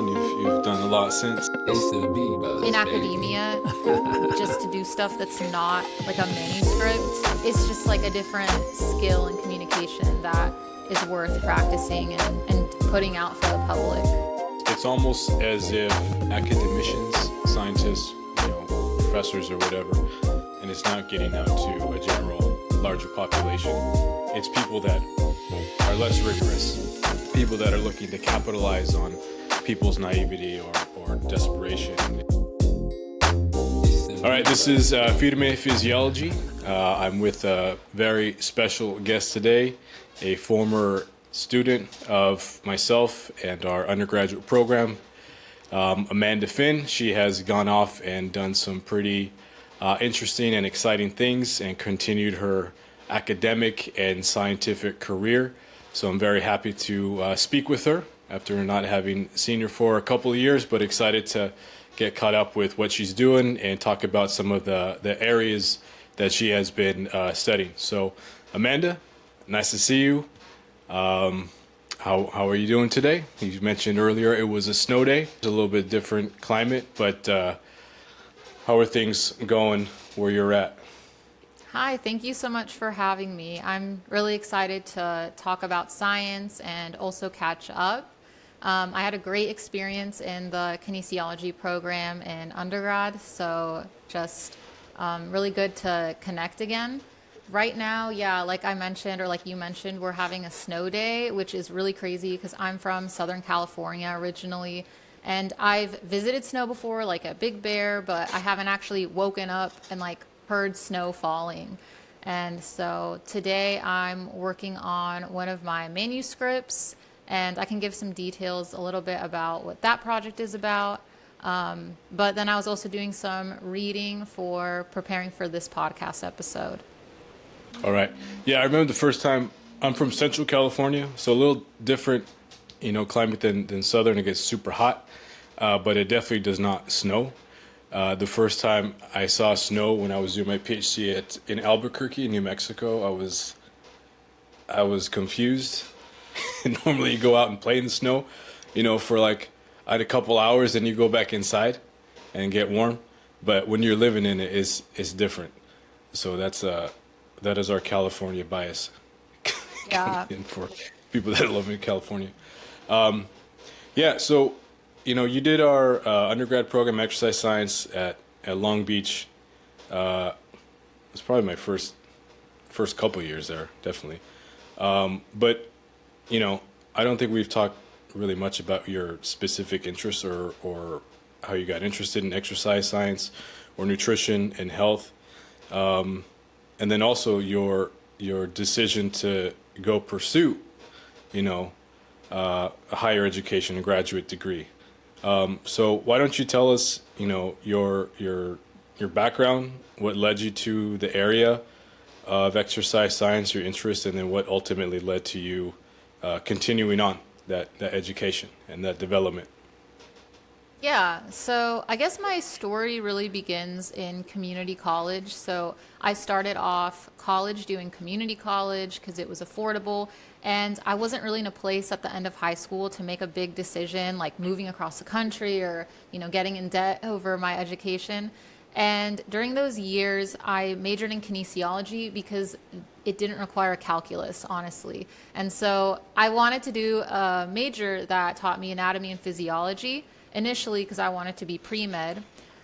on. You've done a lot since. In academia, just to do stuff that's not like a manuscript, it's just like a different skill in communication that is worth practicing and putting out for the public. It's almost as if academicians, scientists, professors or whatever, and it's not getting out to a general, larger population. It's people that are less rigorous, people that are looking to capitalize on people's naivety or desperation. All right, this is Physiology. I'm with a very special guest today, a former student of myself and our undergraduate program, Amanda Finn. She has gone off and done some pretty interesting and exciting things and continued her academic and scientific career. So I'm very happy to speak with her after not having seen her for a couple of years, but excited to get caught up with what she's doing and talk about some of the areas that she has been studying. So Amanda, nice to see you. How are you doing today? You mentioned earlier it was a snow day. It's a little bit different climate, but how are things going where you're at? Hi, thank you so much for having me. I'm really excited to talk about science and also catch up. I had a great experience in the kinesiology program in undergrad, so just really good to connect again. Right now, yeah, like I mentioned, or like you mentioned, we're having a snow day, which is really crazy because I'm from Southern California originally, and I've visited snow before, like at Big Bear, but I haven't actually woken up and like heard snow falling. And so today I'm working on one of my manuscripts, and I can give some details a little bit about what that project is about. But then I was also doing some reading for preparing for this podcast episode. All right. Yeah, I remember the first time. I'm from Central California, so a little different, climate than Southern. It gets super hot, but it definitely does not snow. The first time I saw snow when I was doing my PhD in Albuquerque, New Mexico, I was confused. Normally you go out and play in the snow, for like a couple hours, then you go back inside and get warm. But when you're living in it, it's different. So that is our California bias. Yeah. For people that live in California. Yeah, so you did our undergrad program, exercise science at Long Beach. It's probably my first couple years there, definitely. But I don't think we've talked really much about your specific interests or how you got interested in exercise science or nutrition and health, and then also your decision to go pursue, a higher education, a graduate degree. So why don't you tell us, your background, what led you to the area of exercise science, your interest, and then what ultimately led to you continuing on that education and that development. Yeah, so I guess my story really begins in community college. So I started off college doing community college because it was affordable, and I wasn't really in a place at the end of high school to make a big decision like moving across the country or, getting in debt over my education. And during those years, I majored in kinesiology because it didn't require calculus, honestly. And so I wanted to do a major that taught me anatomy and physiology initially because I wanted to be pre-med.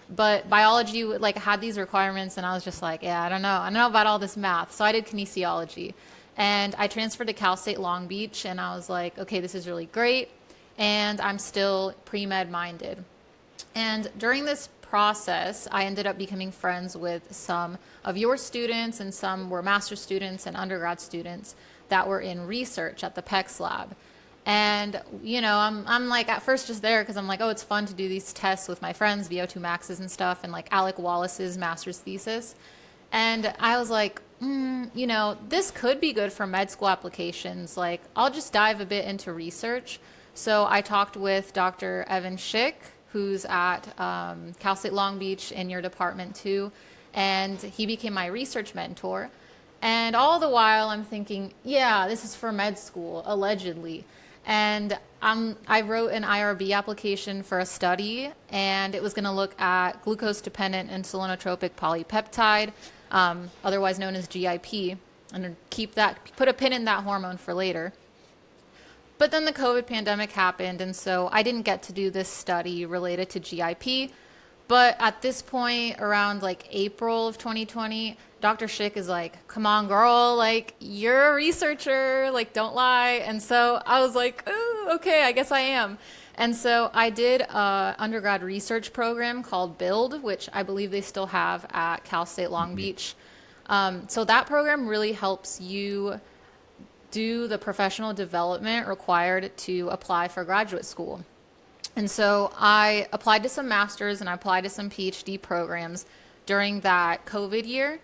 But biology like had these requirements, and I was just like, yeah, I don't know about all this math. So I did kinesiology, and I transferred to Cal State Long Beach, and I was like, okay, this is really great, and I'm still pre-med minded. And during this process, I ended up becoming friends with some of your students, and some were master's students and undergrad students that were in research at the PEX lab. And, I'm like at first just there because I'm like, oh, it's fun to do these tests with my friends, VO2 maxes and stuff, and like Alec Wallace's master's thesis. And I was like, this could be good for med school applications. Like, I'll just dive a bit into research. So I talked with Dr. Evan Schick, who's at Cal State Long Beach in your department too, and he became my research mentor. And all the while I'm thinking, yeah, this is for med school, allegedly. And I wrote an IRB application for a study, and it was going to look at glucose-dependent insulinotropic polypeptide, otherwise known as GIP, and put a pin in that hormone for later. But then the COVID pandemic happened, and so I didn't get to do this study related to GIP. But at this point, around like April of 2020, Dr. Schick is like, come on, girl, like, you're a researcher, like, don't lie. And so I was like, oh, okay, I guess I am. And so I did an undergrad research program called BUILD, which I believe they still have at Cal State Long Beach. So that program really helps you do the professional development required to apply for graduate school. And so I applied to some master's and I applied to some PhD programs during that COVID year.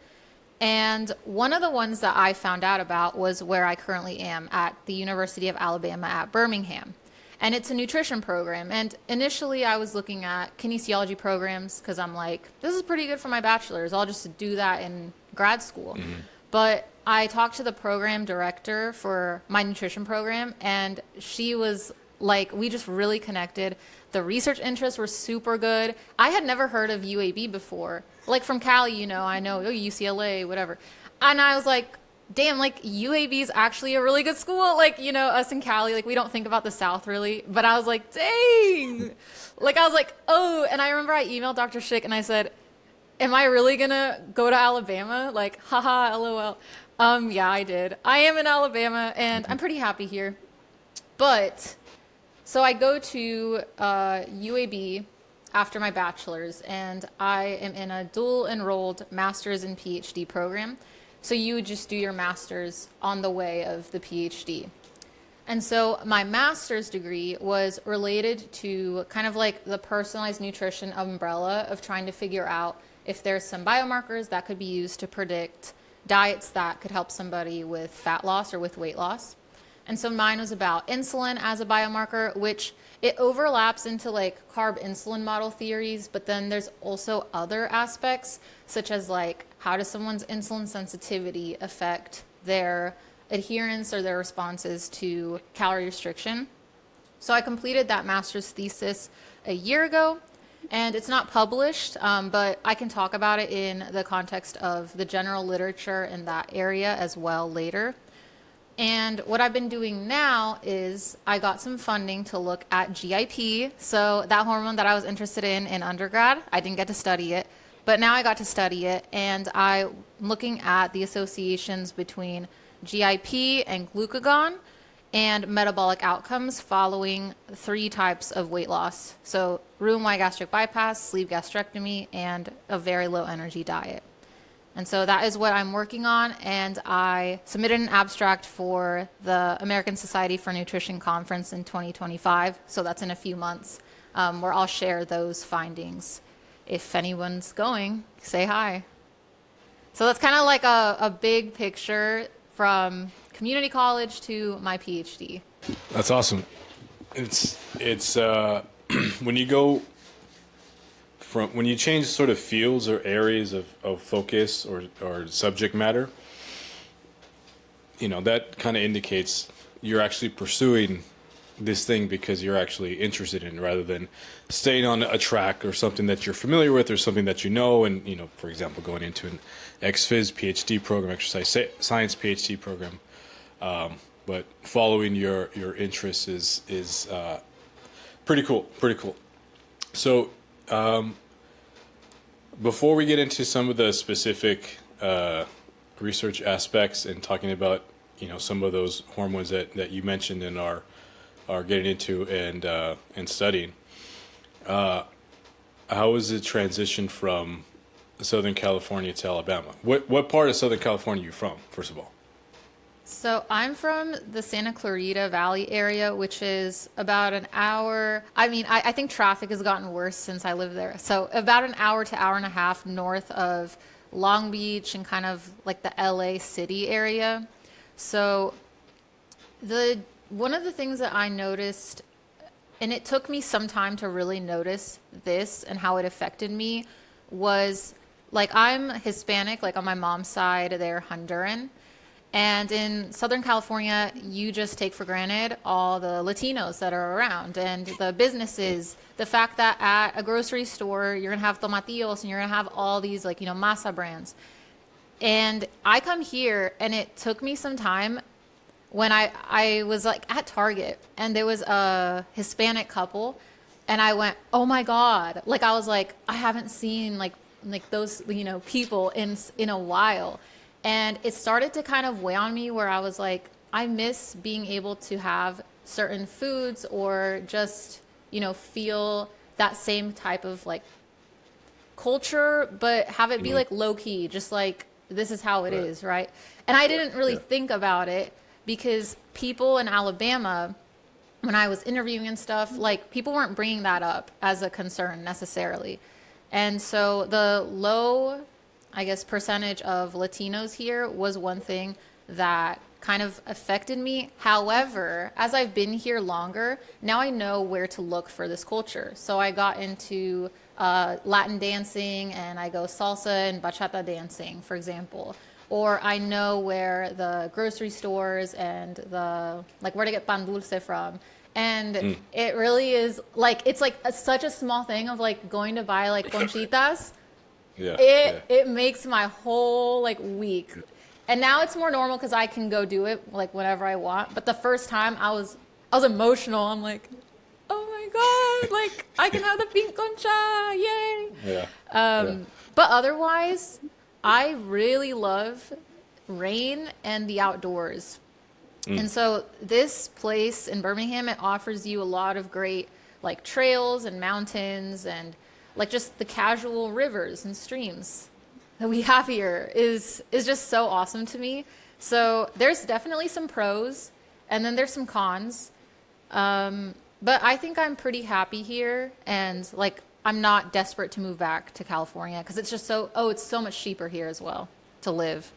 And one of the ones that I found out about was where I currently am at the University of Alabama at Birmingham. And it's a nutrition program. And initially I was looking at kinesiology programs because I'm like, this is pretty good for my bachelor's. I'll just do that in grad school. Mm-hmm. But I talked to the program director for my nutrition program, and she was like, we just really connected. The research interests were super good. I had never heard of UAB before. Like from Cali, you know, I know UCLA, whatever. And I was like, damn, like UAB is actually a really good school. Like, you know, us in Cali, like we don't think about the South really. But I was like, dang. Like I was like, oh. And I remember I emailed Dr. Schick and I said, am I really gonna go to Alabama? Like, haha, LOL. Yeah, I did. I am in Alabama and I'm pretty happy here. But so I go to UAB after my bachelor's, and I am in a dual enrolled master's and PhD program. So you would just do your master's on the way of the PhD. And so my master's degree was related to kind of like the personalized nutrition umbrella of trying to figure out if there's some biomarkers that could be used to predict diets that could help somebody with fat loss or with weight loss. And so mine was about insulin as a biomarker, which it overlaps into like carb insulin model theories, but then there's also other aspects such as like how does someone's insulin sensitivity affect their adherence or their responses to calorie restriction. So I completed that master's thesis a year ago, and it's not published, but I can talk about it in the context of the general literature in that area as well later. And what I've been doing now is I got some funding to look at GIP. So that hormone that I was interested in undergrad, I didn't get to study it, but now I got to study it. And I'm looking at the associations between GIP and glucagon and metabolic outcomes following 3 types of weight loss. So Roux-en-Y gastric bypass, sleeve gastrectomy, and a very low energy diet. And so that is what I'm working on, and I submitted an abstract for the American Society for Nutrition Conference in 2025, so that's in a few months, where I'll share those findings. If anyone's going, say hi. So that's kind of like a big picture from community college to my PhD. That's awesome. It's when you go when you change sort of fields or areas of focus or subject matter, you know, that kind of indicates you're actually pursuing this thing because you're actually interested in it, rather than staying on a track or something that you're familiar with or something that you know. And, you know, for example, going into an ex-phys PhD program, exercise science PhD program. But following your interests is pretty cool. So, before we get into some of the specific research aspects and talking about, you know, some of those hormones that you mentioned and are getting into and studying, how was the transition from Southern California to Alabama? What part of Southern California are you from, first of all? So I'm from the Santa Clarita Valley area, which is about an hour. I mean, I think traffic has gotten worse since I lived there. So about an hour to hour and a half north of Long Beach and kind of like the LA city area. So one of the things that I noticed, and it took me some time to really notice this and how it affected me, was like I'm Hispanic, like on my mom's side, they're Honduran. And in Southern California, you just take for granted all the Latinos that are around and the businesses. The fact that at a grocery store, you're going to have tomatillos and you're going to have all these, like, masa brands. And I come here and it took me some time when I was like at Target and there was a Hispanic couple and I went, oh my God. Like I was like, I haven't seen like those, people in a while. And it started to kind of weigh on me where I was like, I miss being able to have certain foods or just, feel that same type of like culture, but have it be like low key, just like this is how it is, right? And I didn't really think about it because people in Alabama, when I was interviewing and stuff, like people weren't bringing that up as a concern necessarily. And so the low, I guess, percentage of Latinos here was one thing that kind of affected me. However, as I've been here longer, now I know where to look for this culture. So I got into Latin dancing and I go salsa and bachata dancing, for example. Or I know where the grocery stores and like where to get pan dulce from. And it really is like, it's like such a small thing of like going to buy like conchitas. It makes my whole like week. And now it's more normal because I can go do it like whenever I want. But the first time I was emotional. I'm like, oh my God, like I can have the pink concha, yay. But otherwise, I really love rain and the outdoors. And so this place in Birmingham, it offers you a lot of great like trails and mountains and like just the casual rivers and streams that we have here is just so awesome to me. So there's definitely some pros and then there's some cons. But I think I'm pretty happy here and like I'm not desperate to move back to California because it's just it's so much cheaper here as well to live.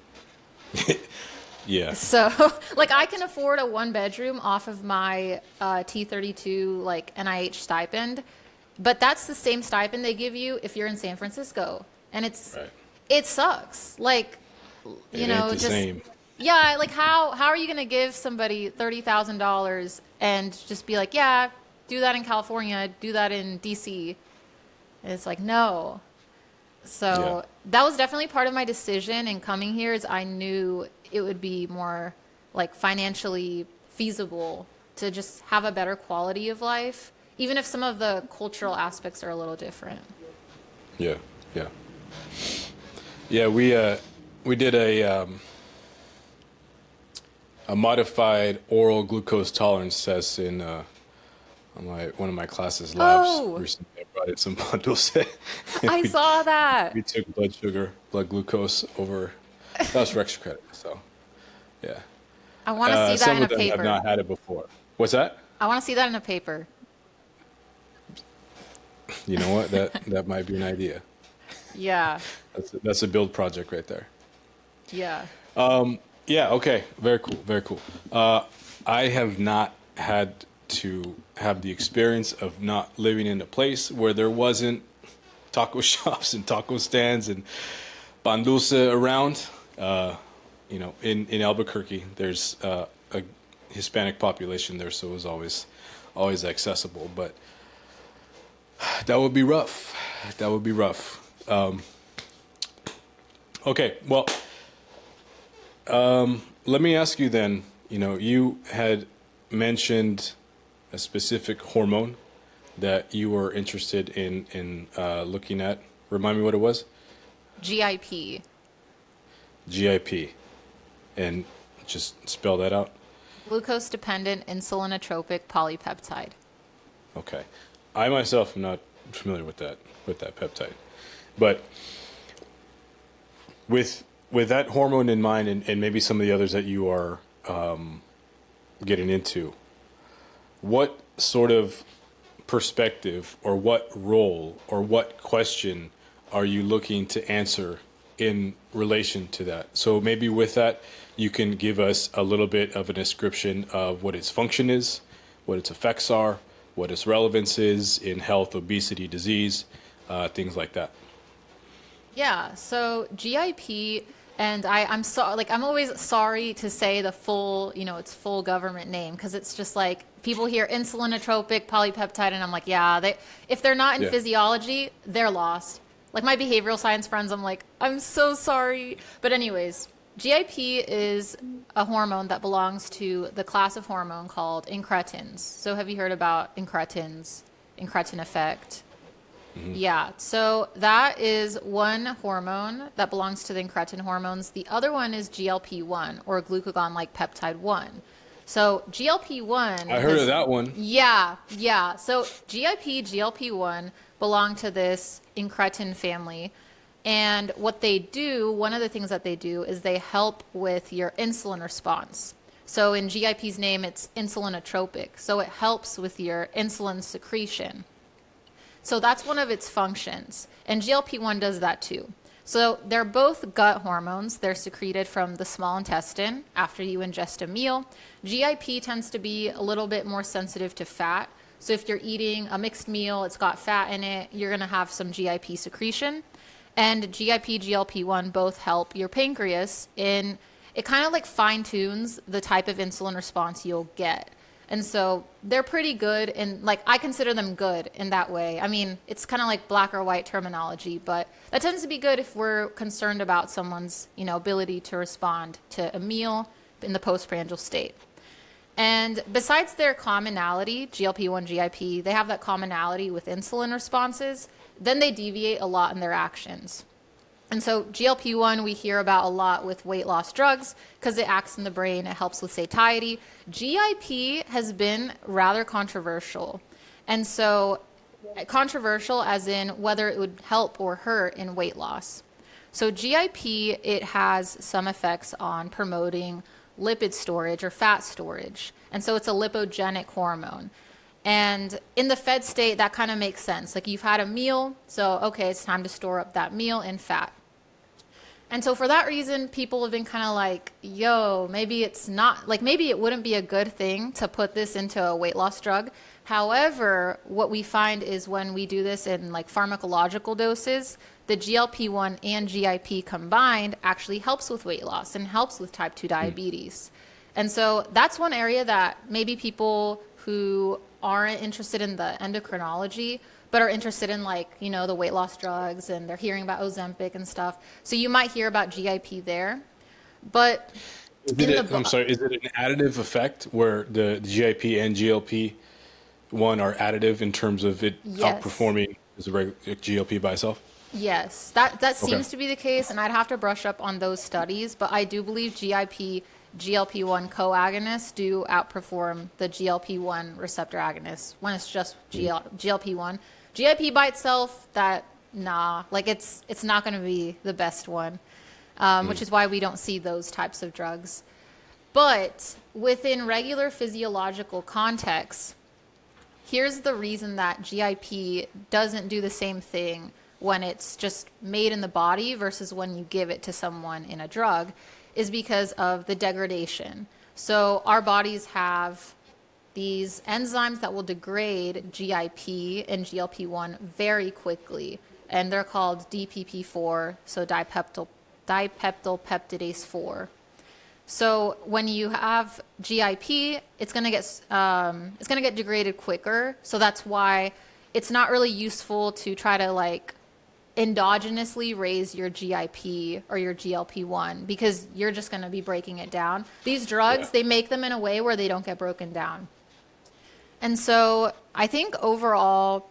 Yeah. So like I can afford a 1-bedroom off of my T32 like NIH stipend, but that's the same stipend they give you if you're in San Francisco. And it sucks. Like, It ain't the same. Yeah, like how are you going to give somebody $30,000 and just be like, yeah, do that in California, do that in DC? And it's like, no. So that was definitely part of my decision in coming here is I knew it would be more like financially feasible to just have a better quality of life, even if some of the cultural aspects are a little different. Yeah. We did a modified oral glucose tolerance test in one of my classes labs recently. I brought in some bundles. I saw that. We took blood glucose over. That was for extra credit. So, yeah. I want to see that some in a of them paper. have not had it before. What's that? I want to see that in a paper. You know what? That might be an idea. Yeah. That's a build project right there. Yeah. Yeah. Okay. Very cool. Very cool. I have not had to have the experience of not living in a place where there wasn't taco shops and taco stands and pan dulce around. In Albuquerque, there's a Hispanic population there, so it was always accessible. But that would be rough. Okay. Well, let me ask you then. You had mentioned a specific hormone that you were interested in looking at. Remind me what it was? GIP. GIP. And just spell that out. Glucose-dependent insulinotropic polypeptide. Okay. I myself am not familiar with that peptide. But with that hormone in mind and maybe some of the others that you are getting into, what sort of perspective or what role or what question are you looking to answer in relation to that? So maybe with that, you can give us a little bit of a description of what its function is, what its effects are, what its relevance is in health, obesity, disease, things like that. Yeah, so GIP And I'm so like I'm always sorry to say the full, its full government name because it's just like people hear insulinotropic polypeptide and I'm like, yeah, they if they're not in Yeah. physiology, they're lost. Like my behavioral science friends, I'm like, I'm so sorry. But anyways, GIP is a hormone that belongs to the class of hormone called incretins. So have you heard about incretins, incretin effect? Yeah, so that is one hormone that belongs to the incretin hormones. The other one is GLP-1 or glucagon like peptide 1. So GLP-1 I heard of has, that one. yeah, yeah. So GIP, GLP-1 belong to this incretin family. And what they do, one of the things that they do is they help with your insulin response. So in GIP's name, it's insulinotropic. So it helps with your insulin secretion. So that's one of its functions. And GLP-1 does that too. So they're both gut hormones. They're secreted from the small intestine after you ingest a meal. GIP tends to be a little bit more sensitive to fat. So if you're eating a mixed meal, it's got fat in it, you're going to have some GIP secretion. And GIP, GLP-1 both help your pancreas in, it kind of like fine tunes the type of insulin response you'll get. And so they're pretty good, and like I consider them good in that way. I mean, it's kind of like black or white terminology, but that tends to be good if we're concerned about someone's, ability to respond to a meal in the postprandial state. And besides their commonality, GLP-1, GIP, they have that commonality with insulin responses, then they deviate a lot in their actions. And so GLP-1 we hear about a lot with weight loss drugs because it acts in the brain, it helps with satiety. GIP has been rather controversial. And so controversial as in whether it would help or hurt in weight loss. So GIP, it has some effects on promoting lipid storage or fat storage. And so it's a lipogenic hormone. And in the fed state, that kind of makes sense. Like you've had a meal, so okay, it's time to store up that meal in fat. And so for that reason, people have been kind of like, yo, maybe it's not, like maybe it wouldn't be a good thing to put this into a weight loss drug. However, what we find is when we do this in like pharmacological doses, the GLP-1 and GIP combined actually helps with weight loss and helps with type 2 diabetes. And so that's one area that maybe people who aren't interested in the endocrinology but are interested in like, the weight loss drugs and they're hearing about Ozempic and stuff. So you might hear about GIP there. But I'm sorry, is it an additive effect where the GIP and GLP-1 are additive in terms of it yes. outperforming as a regular GLP by itself? Yes, that seems to be the case, and I'd have to brush up on those studies, but I do believe GIP, GLP-1 co-agonists do outperform the GLP-1 receptor agonists when it's just GLP-1. GIP by itself, it's not going to be the best one, which is why we don't see those types of drugs. But within regular physiological contexts, here's the reason that GIP doesn't do the same thing when it's just made in the body versus when you give it to someone in a drug is because of the degradation. So our bodies have these enzymes that will degrade GIP and GLP-1 very quickly, and they're called DPP4, so dipeptylpeptidase 4. So when you have GIP, it's going to get degraded quicker. So that's why it's not really useful to try to like endogenously raise your GIP or your GLP-1 because you're just going to be breaking it down. These drugs, they make them in a way where they don't get broken down. And so I think overall,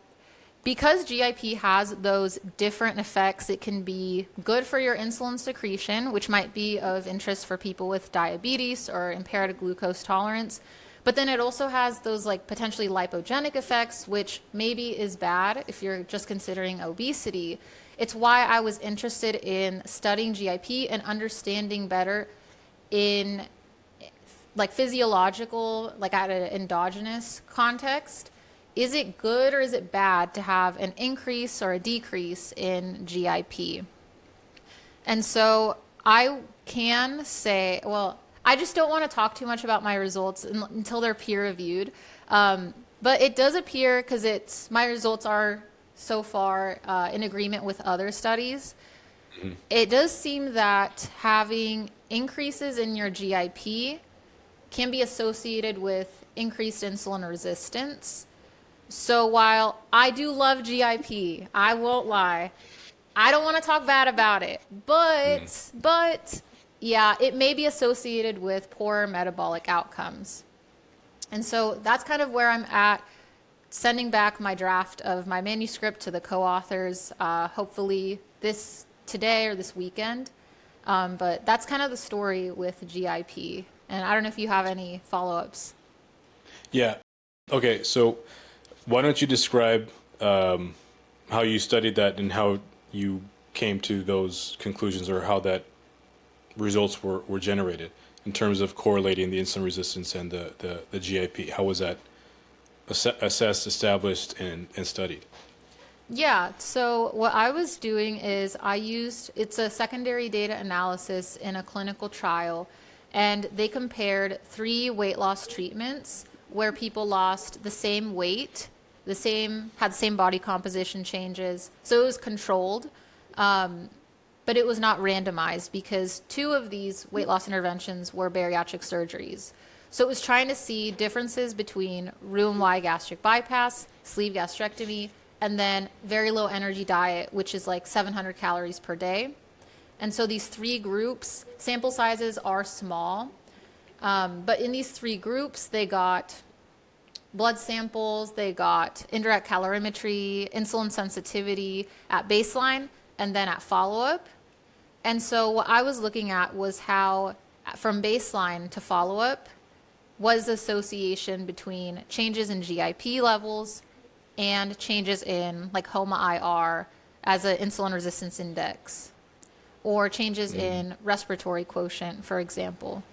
because GIP has those different effects, it can be good for your insulin secretion, which might be of interest for people with diabetes or impaired glucose tolerance. But then it also has those like potentially lipogenic effects, which maybe is bad if you're just considering obesity. It's why I was interested in studying GIP and understanding better in like physiological, like at an endogenous context. Is it good or is it bad to have an increase or a decrease in GIP? And so I can say, well, I just don't want to talk too much about my results until they're peer reviewed. But it does appear, because my results are so far in agreement with other studies, it does seem that having increases in your GIP can be associated with increased insulin resistance. So while I do love GIP, I won't lie, I don't want to talk bad about it. But yeah, it may be associated with poor metabolic outcomes. And so that's kind of where I'm at, sending back my draft of my manuscript to the co-authors, hopefully today or this weekend. But that's kind of the story with GIP. And I don't know if you have any follow-ups. Yeah. Okay. So why don't you describe how you studied that and how you came to those conclusions, or how that results were generated in terms of correlating the insulin resistance and the GIP? How was that assessed, established, and studied? Yeah, so what I was doing is it's a secondary data analysis in a clinical trial, and they compared 3 weight loss treatments where people lost the same weight, had the same body composition changes. So it was controlled, but it was not randomized because 2 of these weight loss interventions were bariatric surgeries. So it was trying to see differences between Roux-en-Y gastric bypass, sleeve gastrectomy, and then very low energy diet, which is like 700 calories per day. And so these 3 groups, sample sizes are small, but in these 3 groups, they got blood samples, they got indirect calorimetry, insulin sensitivity at baseline, and then at follow-up. And so what I was looking at was how, from baseline to follow-up, was the association between changes in GIP levels and changes in like HOMA-IR as an insulin resistance index, or changes in respiratory quotient, for example.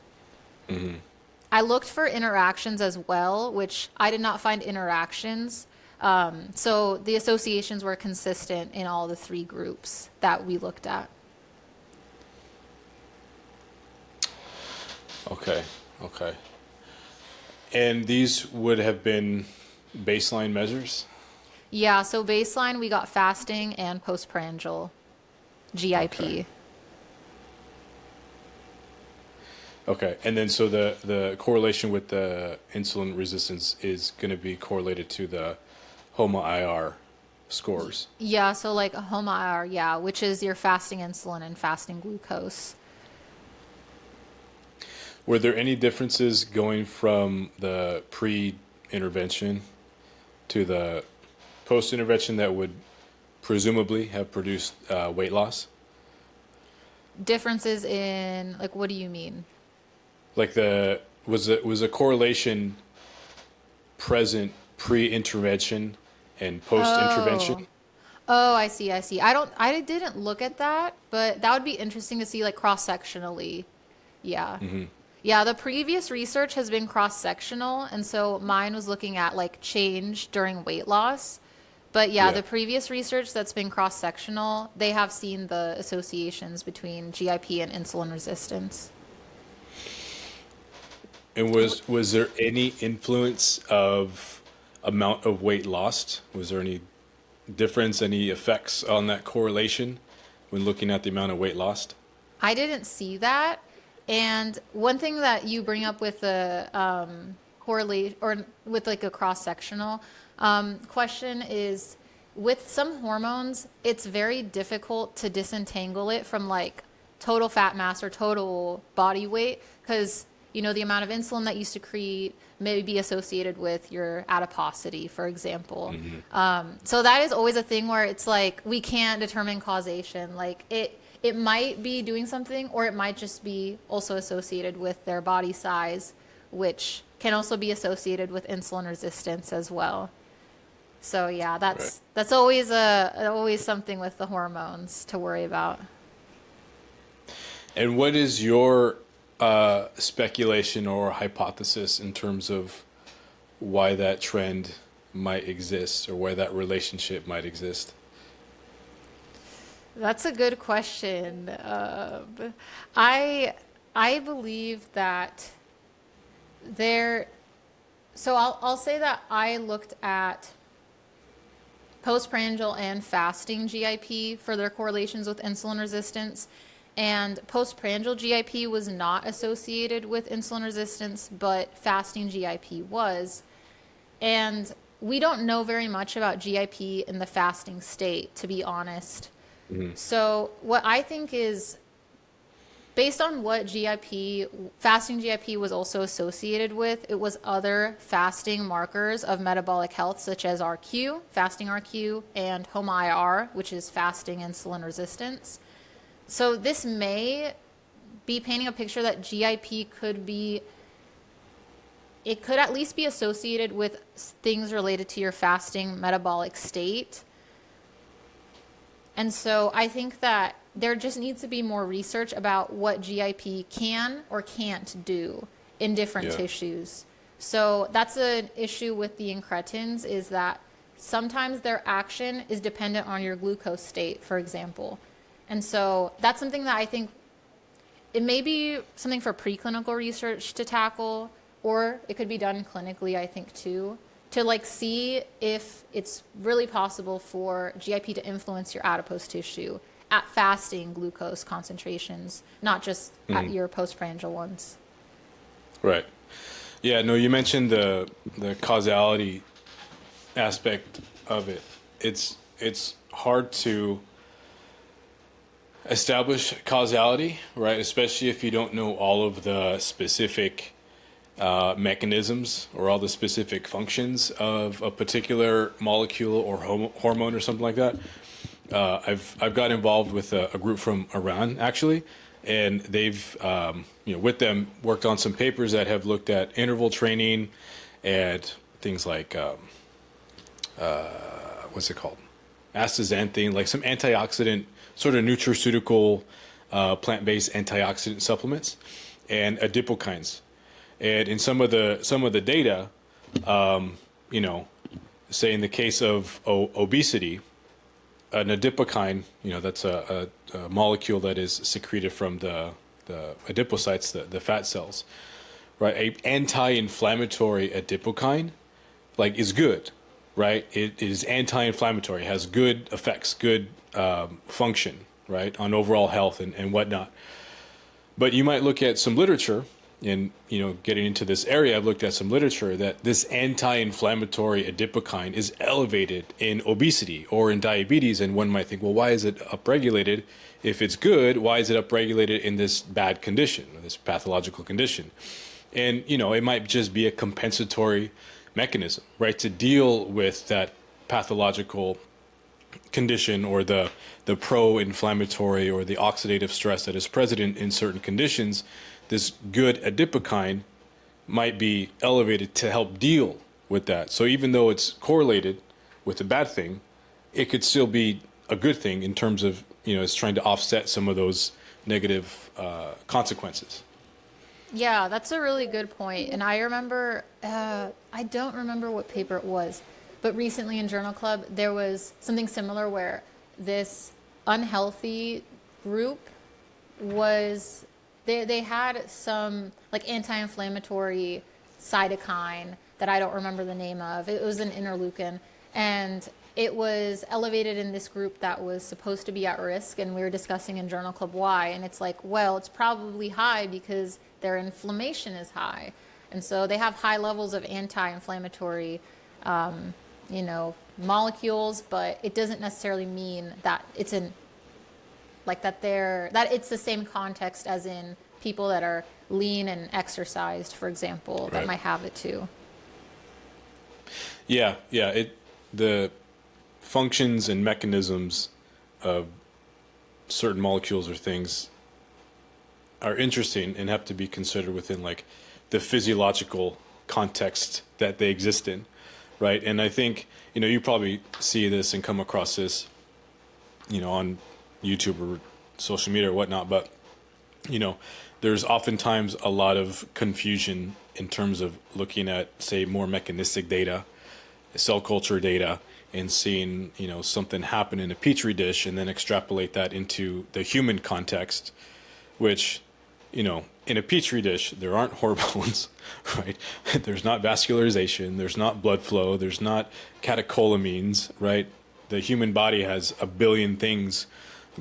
I looked for interactions as well, which I did not find interactions. So the associations were consistent in all the 3 groups that we looked at. Okay. And these would have been baseline measures? Yeah, so baseline we got fasting and postprandial GIP. Okay. And then so the correlation with the insulin resistance is going to be correlated to the HOMA-IR scores. Yeah, so like a HOMA-IR, yeah, which is your fasting insulin and fasting glucose. Were there any differences going from the pre-intervention to the post-intervention that would presumably have produced weight loss? Differences in, like, what do you mean? Like was a correlation present pre-intervention and post-intervention? Oh, I see. I didn't look at that, but that would be interesting to see like cross-sectionally. Yeah. Yeah, the previous research has been cross-sectional, and so mine was looking at like change during weight loss. But yeah, the previous research that's been cross-sectional, they have seen the associations between GIP and insulin resistance. And was there any influence of amount of weight lost? Was there any difference, any effects on that correlation when looking at the amount of weight lost? I didn't see that. And one thing that you bring up with the correlate or with like a cross-sectional question is with some hormones, it's very difficult to disentangle it from like total fat mass or total body weight because, you know, the amount of insulin that you secrete may be associated with your adiposity, for example. So that is always a thing where it's like we can't determine causation. Like it might be doing something, or it might just be also associated with their body size, which can also be associated with insulin resistance as well. So yeah, that's always something with the hormones to worry about. And what is your speculation or hypothesis in terms of why that trend might exist or why that relationship might exist? That's a good question. I believe that there. So I'll say that I looked at postprandial and fasting GIP for their correlations with insulin resistance. And postprandial GIP was not associated with insulin resistance, but fasting GIP was. And we don't know very much about GIP in the fasting state, to be honest. So what I think is, based on what GIP, fasting GIP was also associated with, it was other fasting markers of metabolic health, such as RQ, fasting RQ, and HOMA-IR, which is fasting insulin resistance. So this may be painting a picture that GIP could be, it could at least be associated with things related to your fasting metabolic state. And so I think that there just needs to be more research about what GIP can or can't do in different tissues. So that's an issue with the incretins, is that sometimes their action is dependent on your glucose state, for example. And so that's something that I think it may be something for preclinical research to tackle, or it could be done clinically, I think, too, to like see if it's really possible for GIP to influence your adipose tissue at fasting glucose concentrations, not just at your postprandial ones. Right. Yeah, no, you mentioned the causality aspect of it. It's hard to establish causality, right? Especially if you don't know all of the specific mechanisms or all the specific functions of a particular molecule or hormone or something like that. I've got involved with a group from Iran, actually, and they've with them worked on some papers that have looked at interval training and things like what's it called, astaxanthin, like some antioxidant, sort of nutraceutical plant-based antioxidant supplements, and adipokines. And in some of the data, say in the case of obesity, an adipokine, that's a molecule that is secreted from the adipocytes, the fat cells, right? A anti-inflammatory adipokine, like, is good, right? It is anti-inflammatory, has good effects, good function, right, on overall health and whatnot. But you might look at some literature, and getting into this area, I've looked at some literature that this anti-inflammatory adipokine is elevated in obesity or in diabetes, and one might think, well, why is it upregulated? If it's good, why is it upregulated in this bad condition, this pathological condition? And it might just be a compensatory mechanism, right, to deal with that pathological condition or the pro-inflammatory or the oxidative stress that is present in certain conditions. This good adipokine might be elevated to help deal with that. So even though it's correlated with a bad thing, it could still be a good thing in terms of, it's trying to offset some of those negative consequences. Yeah, that's a really good point. And I remember, I don't remember what paper it was, but recently in Journal Club, there was something similar where this unhealthy group was, they had some like anti-inflammatory cytokine that I don't remember the name of. It was an interleukin, and it was elevated in this group that was supposed to be at risk, and we were discussing in Journal Club why, and it's like, well, it's probably high because their inflammation is high, and so they have high levels of anti-inflammatory molecules, but it doesn't necessarily mean that it's in like that it's the same context as in people that are lean and exercised, for example, that might have it too. Yeah, the functions and mechanisms of certain molecules or things are interesting and have to be considered within like the physiological context that they exist in, right? And I think, you probably see this and come across this, on YouTube or social media or whatnot, but, there's oftentimes a lot of confusion in terms of looking at, say, more mechanistic data, cell culture data, and seeing, something happen in a petri dish and then extrapolate that into the human context, which, in a petri dish, there aren't hormones, right? There's not vascularization, there's not blood flow, there's not catecholamines, right? the human body has a billion things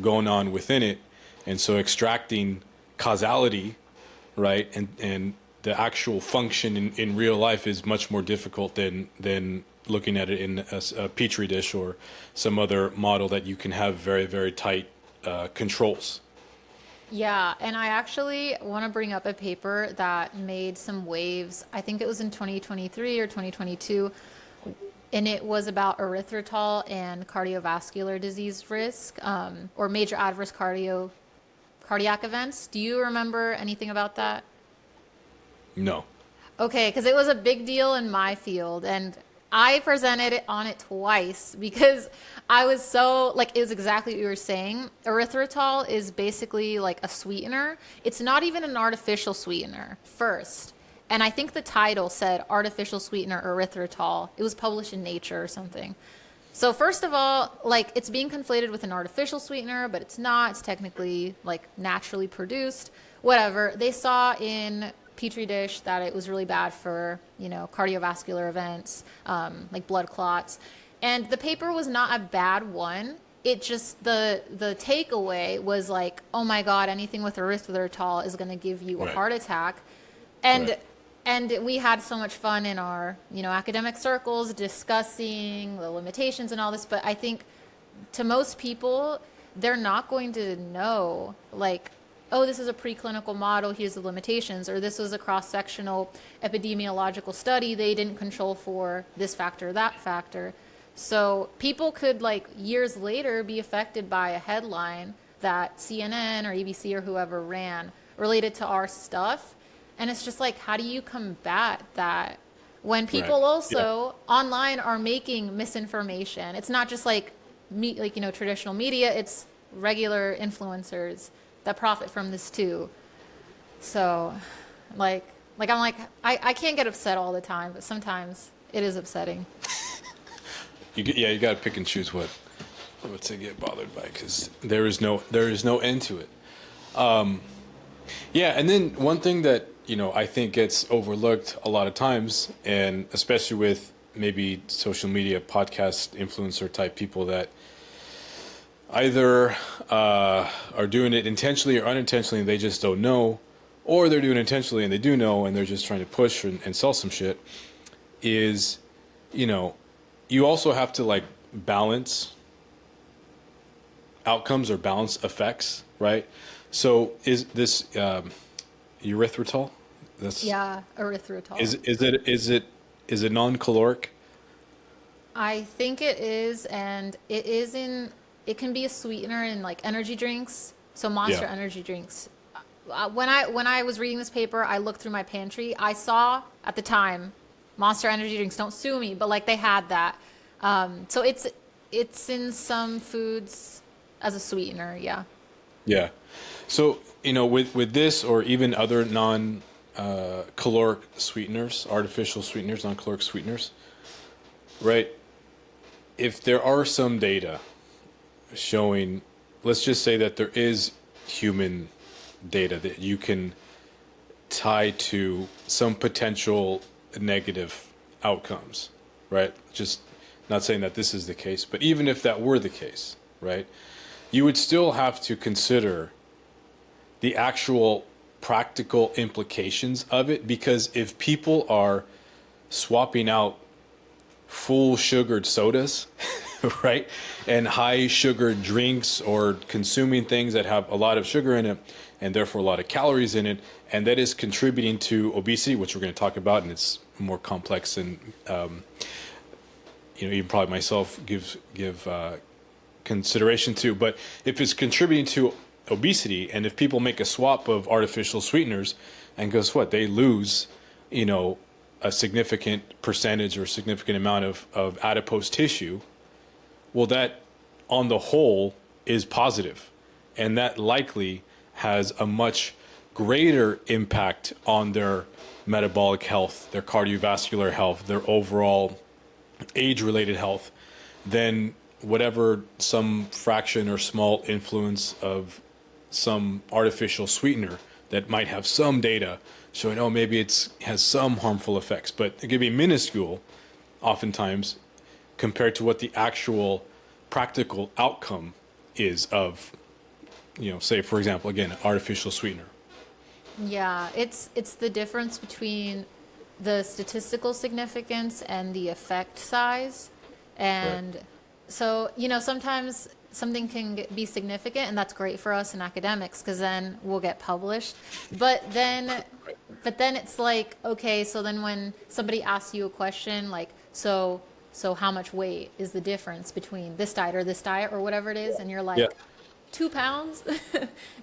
going on within it. And so extracting causality, right, and the actual function in real life is much more difficult than looking at it in a petri dish or some other model that you can have very, very tight controls. Yeah, and I actually want to bring up a paper that made some waves. I think it was in 2023 or 2022, and it was about erythritol and cardiovascular disease risk, or major adverse cardiac events. Do you remember anything about that? No. Okay, because it was a big deal in my field, and I presented it on it twice because I was so like it was exactly what you were saying. Erythritol is basically like a sweetener. It's not even an artificial sweetener first. And I think the title said artificial sweetener erythritol. It was published in Nature or something. So first of all, like it's being conflated with an artificial sweetener, but it's not. It's technically like naturally produced. Whatever. They saw in petri dish that it was really bad for, you know, cardiovascular events, like blood clots. And the paper was not a bad one. It just the takeaway was like, oh my God, anything with erythritol is going to give you a Right. heart attack. And Right. and we had so much fun in our, you know, academic circles discussing the limitations and all this, but I think to most people, they're not going to know, like, oh, this is a preclinical model, here's the limitations, or this was a cross-sectional epidemiological study, they didn't control for this factor or that factor. So people could, like, years later be affected by a headline that CNN or ABC or whoever ran related to our stuff. And it's just like, how do you combat that when Right. people Yeah. also online are making misinformation? It's not just like like, you know, traditional media, it's regular influencers that profit from this too. So like I'm like I can't get upset all the time, but sometimes it is upsetting. Yeah, you got to pick and choose what to get bothered by, because there is no end to it. Yeah, and then one thing that, you know, I think gets overlooked a lot of times, and especially with maybe social media podcast influencer type people that either are doing it intentionally or unintentionally and they just don't know, or they're doing it intentionally and they do know and they're just trying to push and sell some shit, is, you know, you also have to like balance outcomes or balance effects, right? So is this erythritol? That's Yeah, erythritol. is it non-caloric? I think it is, and it is in. It can be a sweetener in like energy drinks. So Monster Yeah. energy drinks. When I was reading this paper, I looked through my pantry. I saw at the time, Monster energy drinks. Don't sue me, but like they had that. So it's in some foods as a sweetener. Yeah. Yeah. So, you know, with this or even other non caloric sweeteners, artificial sweeteners, non-caloric sweeteners, right? If there are some data showing, let's just say that there is human data that you can tie to some potential negative outcomes, right? Just not saying that this is the case, but even if that were the case, right, you would still have to consider the actual practical implications of it, because if people are swapping out full sugared sodas, right, and high sugared drinks, or consuming things that have a lot of sugar in it and therefore a lot of calories in it, and that is contributing to obesity, which we're going to talk about, and it's more complex than you know, even probably myself give consideration to. But if it's contributing to obesity, and if people make a swap of artificial sweeteners, and guess what, they lose, you know, a significant percentage or significant amount of adipose tissue, well, that on the whole is positive, and that likely has a much greater impact on their metabolic health, their cardiovascular health, their overall age-related health, than whatever some fraction or small influence of some artificial sweetener that might have some data showing, oh, maybe it has some harmful effects, but it could be minuscule oftentimes compared to what the actual practical outcome is of, say, for example, again, artificial sweetener. Yeah, it's the difference between the statistical significance and the effect size. Right. And so, sometimes something can be significant, and that's great for us in academics because then we'll get published. But then, but then it's like, okay, so then when somebody asks you a question like, so how much weight is the difference between this diet or whatever it is, and you're Yeah. like, 2 pounds?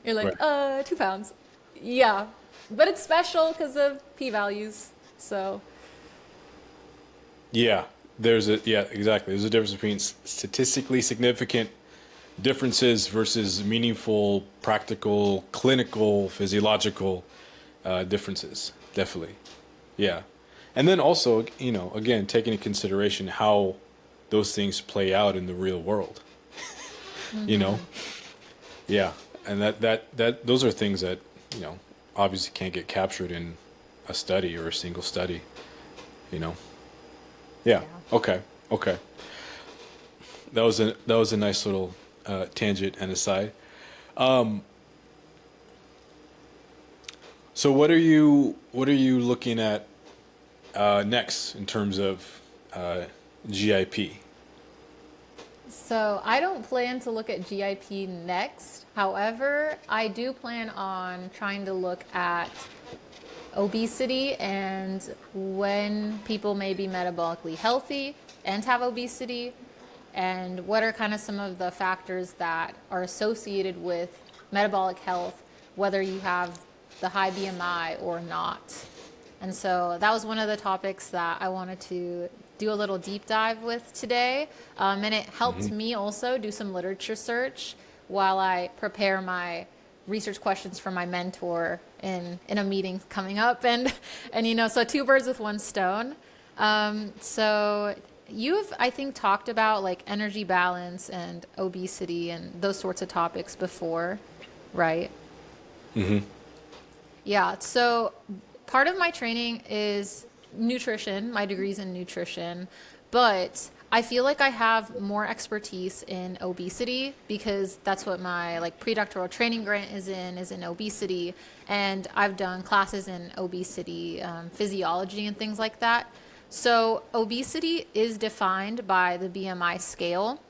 You're like, Right. 2 pounds. Yeah, but it's special because of p-values. So, Yeah. Exactly. There's a difference between statistically significant differences versus meaningful, practical, clinical, physiological differences. Definitely. Yeah. And then also, again, taking into consideration how those things play out in the real world, you know? Yeah. And that those are things that, obviously can't get captured in a study or a single study, you know? Yeah. yeah. Okay. Okay. That was a nice little tangent and aside. So what are you looking at next in terms of GIP? So I don't plan to look at GIP next. However, I do plan on trying to look at obesity and when people may be metabolically healthy and have obesity, and what are kind of some of the factors that are associated with metabolic health, whether you have the high BMI or not. And so that was one of the topics that I wanted to do a little deep dive with today. And it helped me also do some literature search while I prepare my research questions for my mentor in a meeting coming up. And so two birds with one stone. So you've, I think, talked about like energy balance and obesity and those sorts of topics before, right? Yeah. So part of my training is nutrition. My degree's in nutrition, but I feel like I have more expertise in obesity because that's what my like predoctoral training grant is in obesity, and I've done classes in obesity, physiology, and things like that. So obesity is defined by the BMI scale,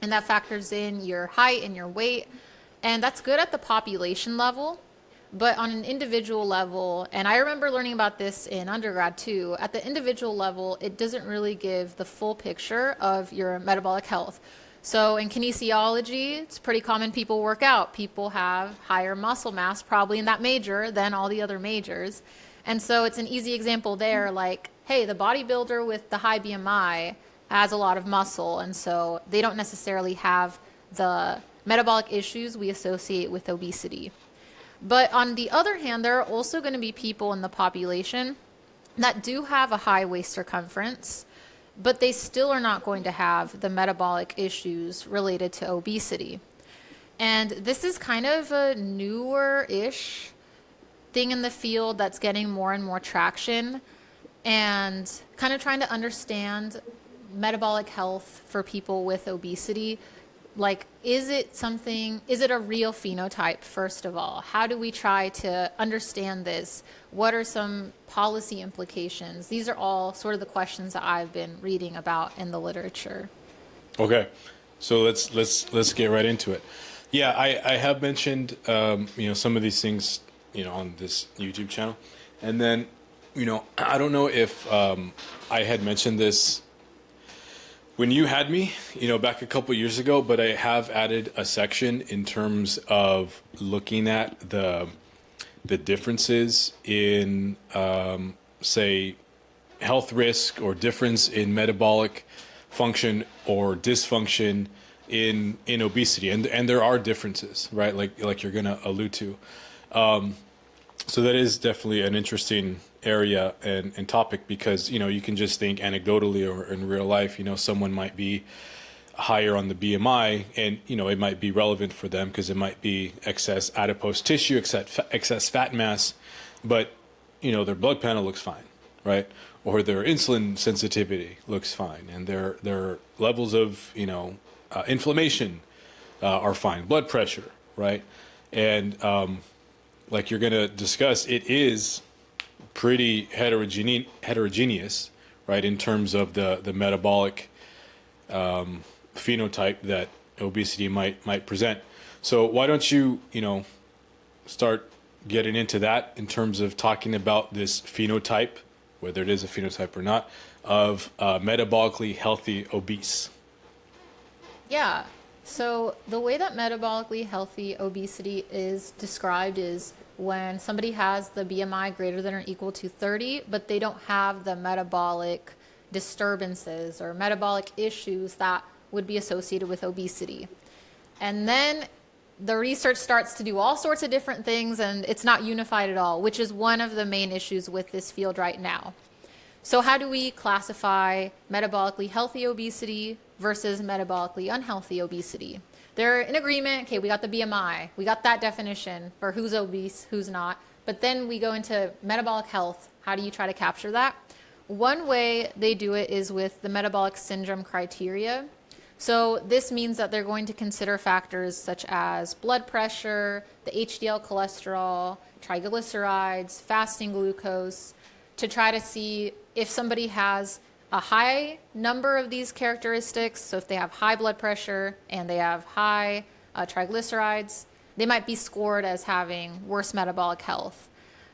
and that factors in your height and your weight, and that's good at the population level. But on an individual level, and I remember learning about this in undergrad too, at the individual level, it doesn't really give the full picture of your metabolic health. So in kinesiology, it's pretty common people work out. People have higher muscle mass, probably in that major, than all the other majors. And so it's an easy example there, like, hey, the bodybuilder with the high BMI has a lot of muscle, and so they don't necessarily have the metabolic issues we associate with obesity. But on the other hand, there are also going to be people in the population that do have a high waist circumference, but they still are not going to have the metabolic issues related to obesity. And this is kind of a newer-ish thing in the field that's getting more and more traction, and kind of trying to understand metabolic health for people with obesity. Like, is it a real phenotype, first of all? How do we try to understand this? What are some policy implications? These are all sort of the questions that I've been reading about in the literature. Okay, so let's get right into it. Yeah, I have mentioned some of these things on this YouTube channel, and then I don't know if I had mentioned this when you had me, back a couple years ago, but I have added a section in terms of looking at the differences in, say, health risk or difference in metabolic function or dysfunction in obesity, and there are differences, right? Like you're gonna allude to. So that is definitely an interesting area and topic because, you can just think anecdotally or in real life, someone might be higher on the BMI and, it might be relevant for them because it might be excess adipose tissue, excess fat mass, but, their blood panel looks fine, right? Or their insulin sensitivity looks fine and their levels of, inflammation are fine, blood pressure, right? And like you're going to discuss, it is pretty heterogeneous, right, in terms of the metabolic phenotype that obesity might present. So why don't you, start getting into that in terms of talking about this phenotype, whether it is a phenotype or not, of metabolically healthy obese. Yeah. So the way that metabolically healthy obesity is described is when somebody has the BMI greater than or equal to 30, but they don't have the metabolic disturbances or metabolic issues that would be associated with obesity. And then the research starts to do all sorts of different things, and it's not unified at all, which is one of the main issues with this field right now. So how do we classify metabolically healthy obesity versus metabolically unhealthy obesity? They're in agreement. Okay, we got the BMI. We got that definition for who's obese, who's not. But then we go into metabolic health. How do you try to capture that? One way they do it is with the metabolic syndrome criteria. So this means that they're going to consider factors such as blood pressure, the HDL cholesterol, triglycerides, fasting glucose, to try to see if somebody has a high number of these characteristics. So if they have high blood pressure and they have high triglycerides, they might be scored as having worse metabolic health.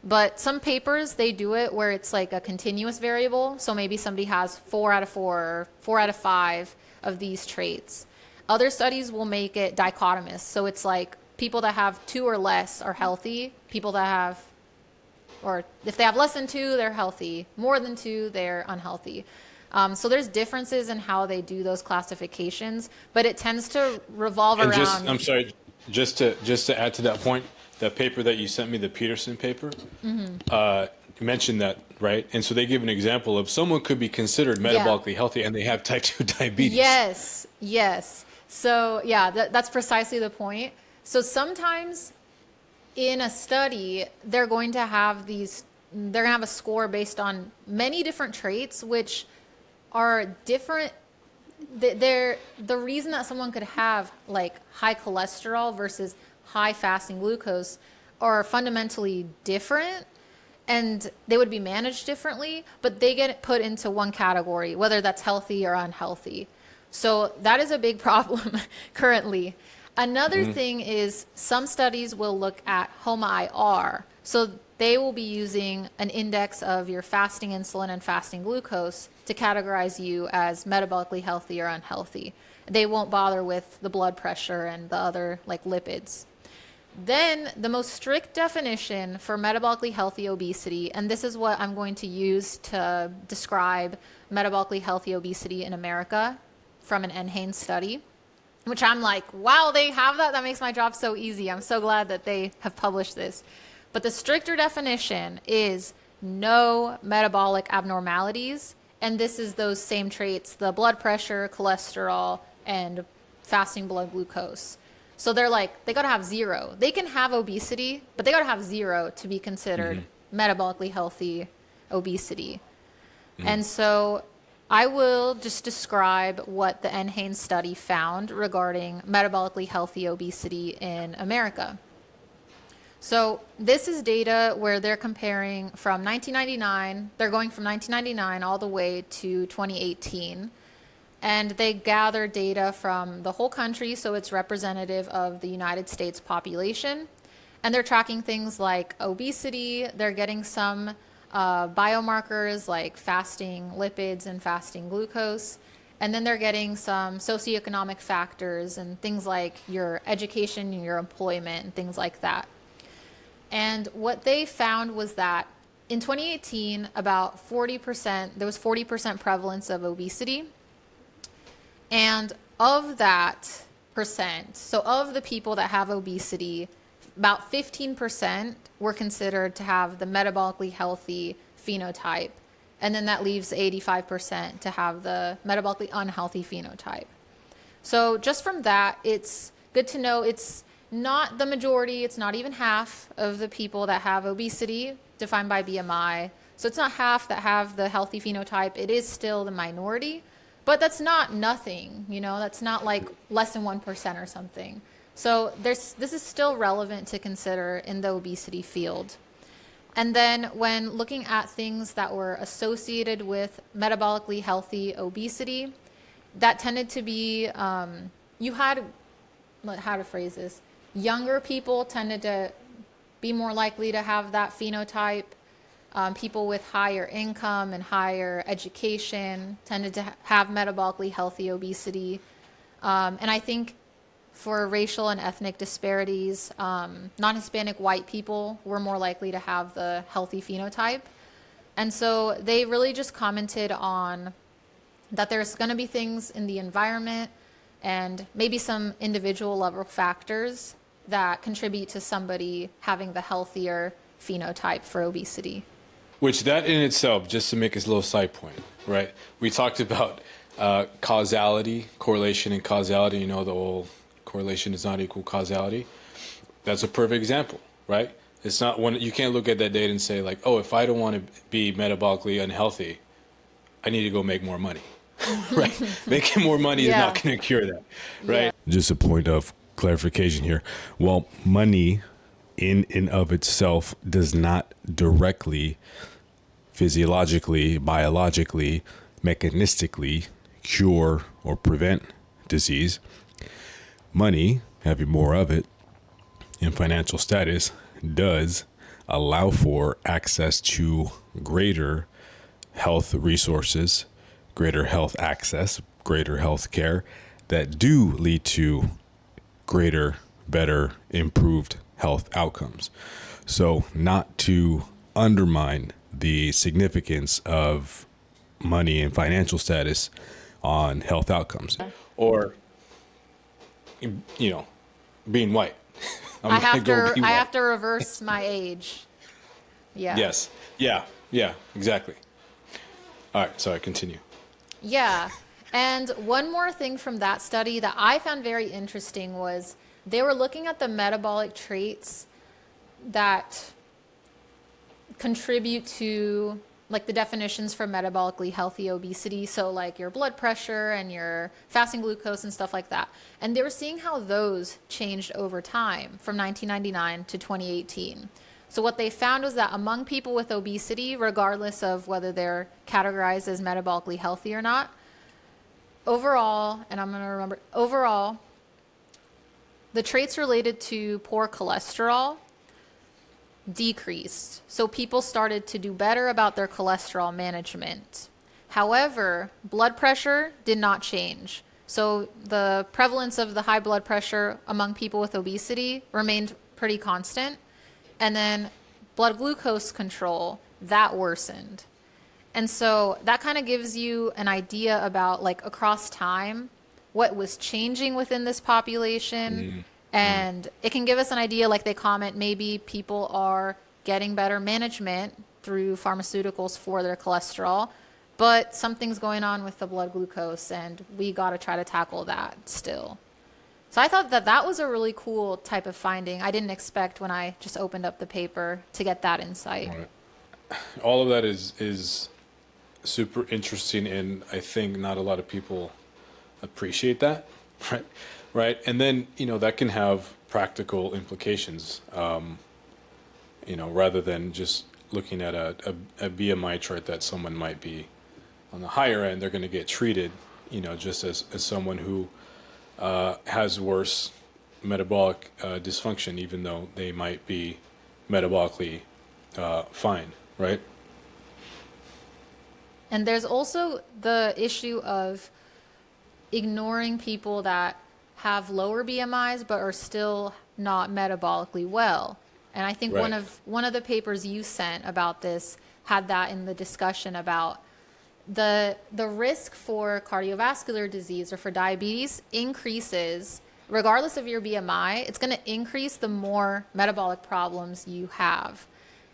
But some papers, they do it where it's like a continuous variable. So maybe somebody has 4 out of 4 or 4 out of 5 of these traits. Other studies will make it dichotomous. So it's like people that have 2 or less are healthy. People that have, or if they have less than 2, they're healthy. More than 2, they're unhealthy. So there's differences in how they do those classifications, but it tends to revolve And around. I'm sorry, just to add to that point, that paper that you sent me, the Peterson paper, mentioned that, right? And so they give an example of someone could be considered metabolically healthy and they have type 2 diabetes. Yes. So yeah, that's precisely the point. So sometimes in a study, they're going to have a score based on many different traits, which are different. The reason that someone could have like high cholesterol versus high fasting glucose are fundamentally different, and they would be managed differently, but they get put into one category, whether that's healthy or unhealthy. So that is a big problem currently. Another thing is some studies will look at HOMA-IR. So they will be using an index of your fasting insulin and fasting glucose to categorize you as metabolically healthy or unhealthy. They won't bother with the blood pressure and the other like lipids. Then the most strict definition for metabolically healthy obesity, and this is what I'm going to use to describe metabolically healthy obesity in America from an NHANES study, which I'm like, wow, they have that? That makes my job so easy. I'm so glad that they have published this. But the stricter definition is no metabolic abnormalities, and this is those same traits, the blood pressure, cholesterol, and fasting blood glucose. So they're like, they got to have 0. They can have obesity, but they got to have 0 to be considered metabolically healthy obesity. And so I will just describe what the NHANES study found regarding metabolically healthy obesity in America. So this is data where they're comparing from 1999, they're going from 1999 all the way to 2018. And they gather data from the whole country, so it's representative of the United States population. And they're tracking things like obesity. They're getting some biomarkers like fasting lipids and fasting glucose. And then they're getting some socioeconomic factors and things like your education and your employment and things like that. And what they found was that in 2018, about 40%, there was 40% prevalence of obesity. And of that percent, so of the people that have obesity, about 15% were considered to have the metabolically healthy phenotype. And then that leaves 85% to have the metabolically unhealthy phenotype. So just from that, it's good to know it's not the majority, it's not even half of the people that have obesity defined by BMI. So it's not half that have the healthy phenotype. It is still the minority, But that's not nothing, that's not like less than 1% or something. So this is still relevant to consider in the obesity field. And then when looking at things that were associated with metabolically healthy obesity, that tended to be, you had, how to phrase this, younger people tended to be more likely to have that phenotype. People with higher income and higher education tended to have metabolically healthy obesity. And I think for racial and ethnic disparities, non-Hispanic white people were more likely to have the healthy phenotype. And so they really just commented on that there's going to be things in the environment and maybe some individual level factors that contribute to somebody having the healthier phenotype for obesity. Which that in itself, just to make a little side point, right? We talked about causality, correlation and causality. The whole correlation is not equal causality. That's a perfect example, right? It's not one, you can't look at that data and say like, oh, if I don't want to be metabolically unhealthy, I need to go make more money, right? Making more money is not going to cure that, right? Yeah. Just a point of clarification here. Well, money in and of itself does not directly, physiologically, biologically, mechanistically cure or prevent disease. Money, having more of it, and financial status does allow for access to greater health resources, greater health access, greater health care that do lead to greater, better, improved health outcomes. So not to undermine the significance of money and financial status on health outcomes or, being white. I have to reverse my age. Yeah. Yes. Yeah. Exactly. All right. Sorry. Continue. Yeah. And one more thing from that study that I found very interesting was they were looking at the metabolic traits that contribute to like the definitions for metabolically healthy obesity. So like your blood pressure and your fasting glucose and stuff like that. And they were seeing how those changed over time from 1999 to 2018. So what they found was that among people with obesity, regardless of whether they're categorized as metabolically healthy or not, overall, the traits related to poor cholesterol decreased. So people started to do better about their cholesterol management. However, blood pressure did not change. So the prevalence of the high blood pressure among people with obesity remained pretty constant. And then blood glucose control, that worsened. And so that kind of gives you an idea about like across time, what was changing within this population. And it can give us an idea, like they comment, maybe people are getting better management through pharmaceuticals for their cholesterol, but something's going on with the blood glucose and we got to try to tackle that still. So I thought that was a really cool type of finding. I didn't expect when I just opened up the paper to get that insight. Right. All of that is super interesting, and I think not a lot of people appreciate that, right? And then, that can have practical implications, rather than just looking at a BMI chart that someone might be on the higher end, they're going to get treated, just as someone who has worse metabolic dysfunction, even though they might be metabolically fine, right? And there's also the issue of ignoring people that have lower BMIs but are still not metabolically well. And I think Right. one of the papers you sent about this had that in the discussion about the risk for cardiovascular disease or for diabetes increases regardless of your BMI. It's going to increase the more metabolic problems you have.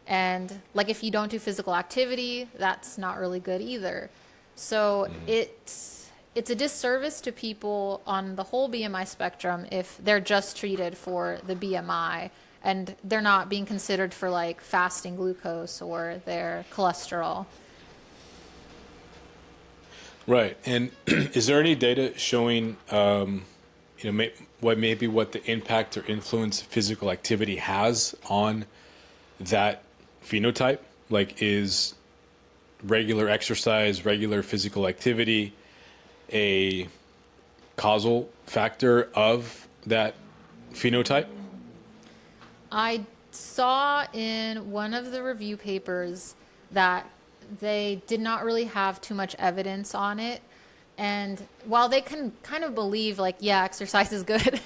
And like if you don't do physical activity, that's not really good either. So it's a disservice to people on the whole BMI spectrum if they're just treated for the BMI and they're not being considered for like fasting glucose or their cholesterol. Right. And is there any data showing, what the impact or influence physical activity has on that phenotype? Like, is regular exercise, regular physical activity a causal factor of that phenotype? I saw in one of the review papers that they did not really have too much evidence on it. And while they can kind of believe, like, yeah, exercise is good,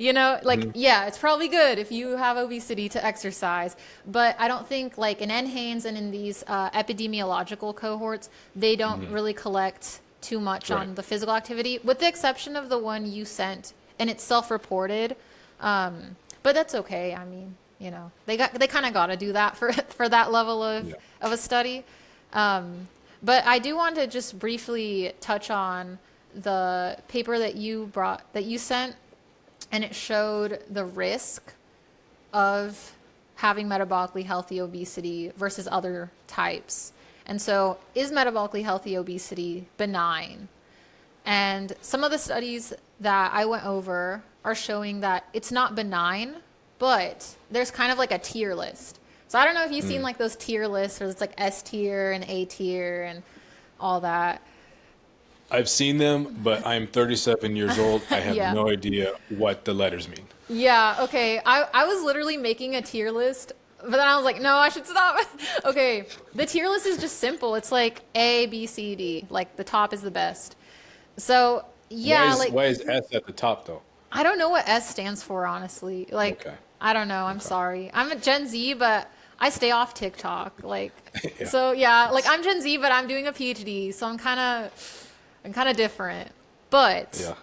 yeah, it's probably good if you have obesity to exercise. But I don't think, like, in NHANES and in these epidemiological cohorts, they don't really collect too much Right. on the physical activity, with the exception of the one you sent, and it's self-reported. But that's okay. I mean, they kind of got to do that for for that level Yeah. of a study. But I do want to just briefly touch on the paper that you sent, and it showed the risk of having metabolically healthy obesity versus other types. And so, is metabolically healthy obesity benign? And some of the studies that I went over are showing that it's not benign, but there's kind of like a tier list. So I don't know if you've seen like those tier lists where it's like S tier and A tier and all that. I've seen them, but I'm 37 years old. I have Yeah. no idea what the letters mean. Yeah, okay. I was literally making a tier list, but then I was like, no, I should stop. Okay, the tier list is just simple. It's like A, B, C, D. Like the top is the best. So yeah, like Why is S at the top though? I don't know what S stands for, honestly. Like, Okay. I don't know. I'm sorry. I'm a Gen Z, but I stay off TikTok. Like, Yeah. so yeah, like I'm Gen Z, but I'm doing a PhD, so I'm kind of different. But Yeah.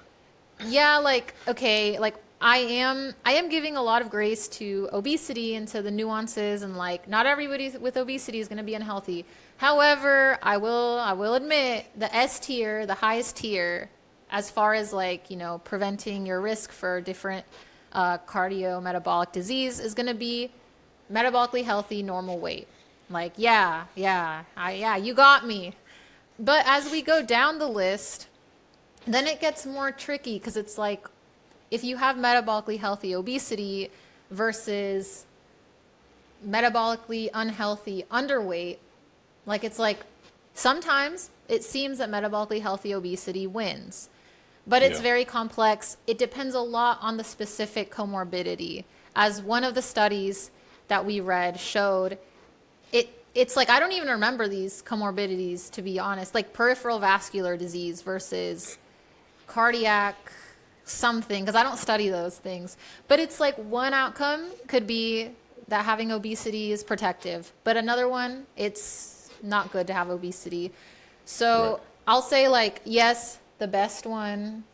yeah, like okay, like I am giving a lot of grace to obesity and to the nuances, and like not everybody with obesity is going to be unhealthy. However, I will admit the S tier, the highest tier, as far as like preventing your risk for different cardiometabolic disease is going to be metabolically healthy, normal weight. Like yeah, you got me. But as we go down the list, then it gets more tricky because it's like if you have metabolically healthy obesity versus metabolically unhealthy underweight, like it's like sometimes it seems that metabolically healthy obesity wins, but it's Yeah. very complex. It depends a lot on the specific comorbidity. As one of the studies that we read showed, it's like I don't even remember these comorbidities, to be honest, like peripheral vascular disease versus cardiac something, because I don't study those things. But it's like one outcome could be that having obesity is protective, but another one, it's not good to have obesity. Right. So I'll say like, yes, the best one,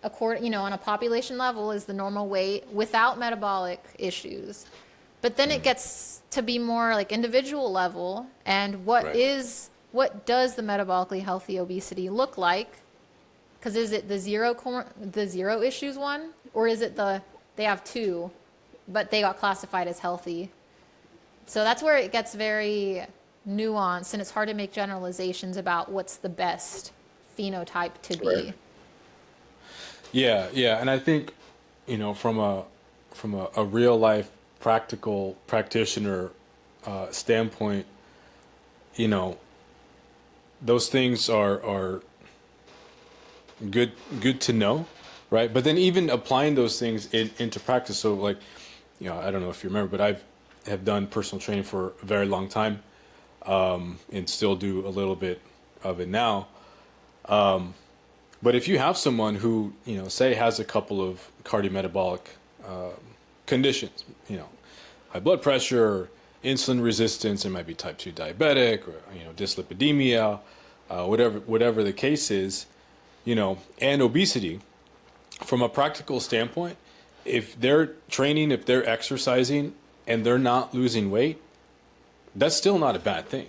on a population level is the normal weight without metabolic issues. But then it gets to be more like individual level, and what Right. does the metabolically healthy obesity look like? Because is it the zero issues one, or is it they have two, but they got classified as healthy? So that's where it gets very nuanced, and it's hard to make generalizations about what's the best phenotype to be. Right. Yeah, yeah, and I think, from a real life practical practitioner standpoint, you know, those things are good to know, right? But then even applying those things into practice. So like, I don't know if you remember, but I've have done personal training for a very long time, and still do a little bit of it now. But if you have someone who, say has a couple of cardiometabolic conditions, high blood pressure, insulin resistance, it might be type 2 diabetic, or, dyslipidemia, whatever the case is, and obesity, from a practical standpoint, if they're training, if they're exercising and they're not losing weight, that's still not a bad thing,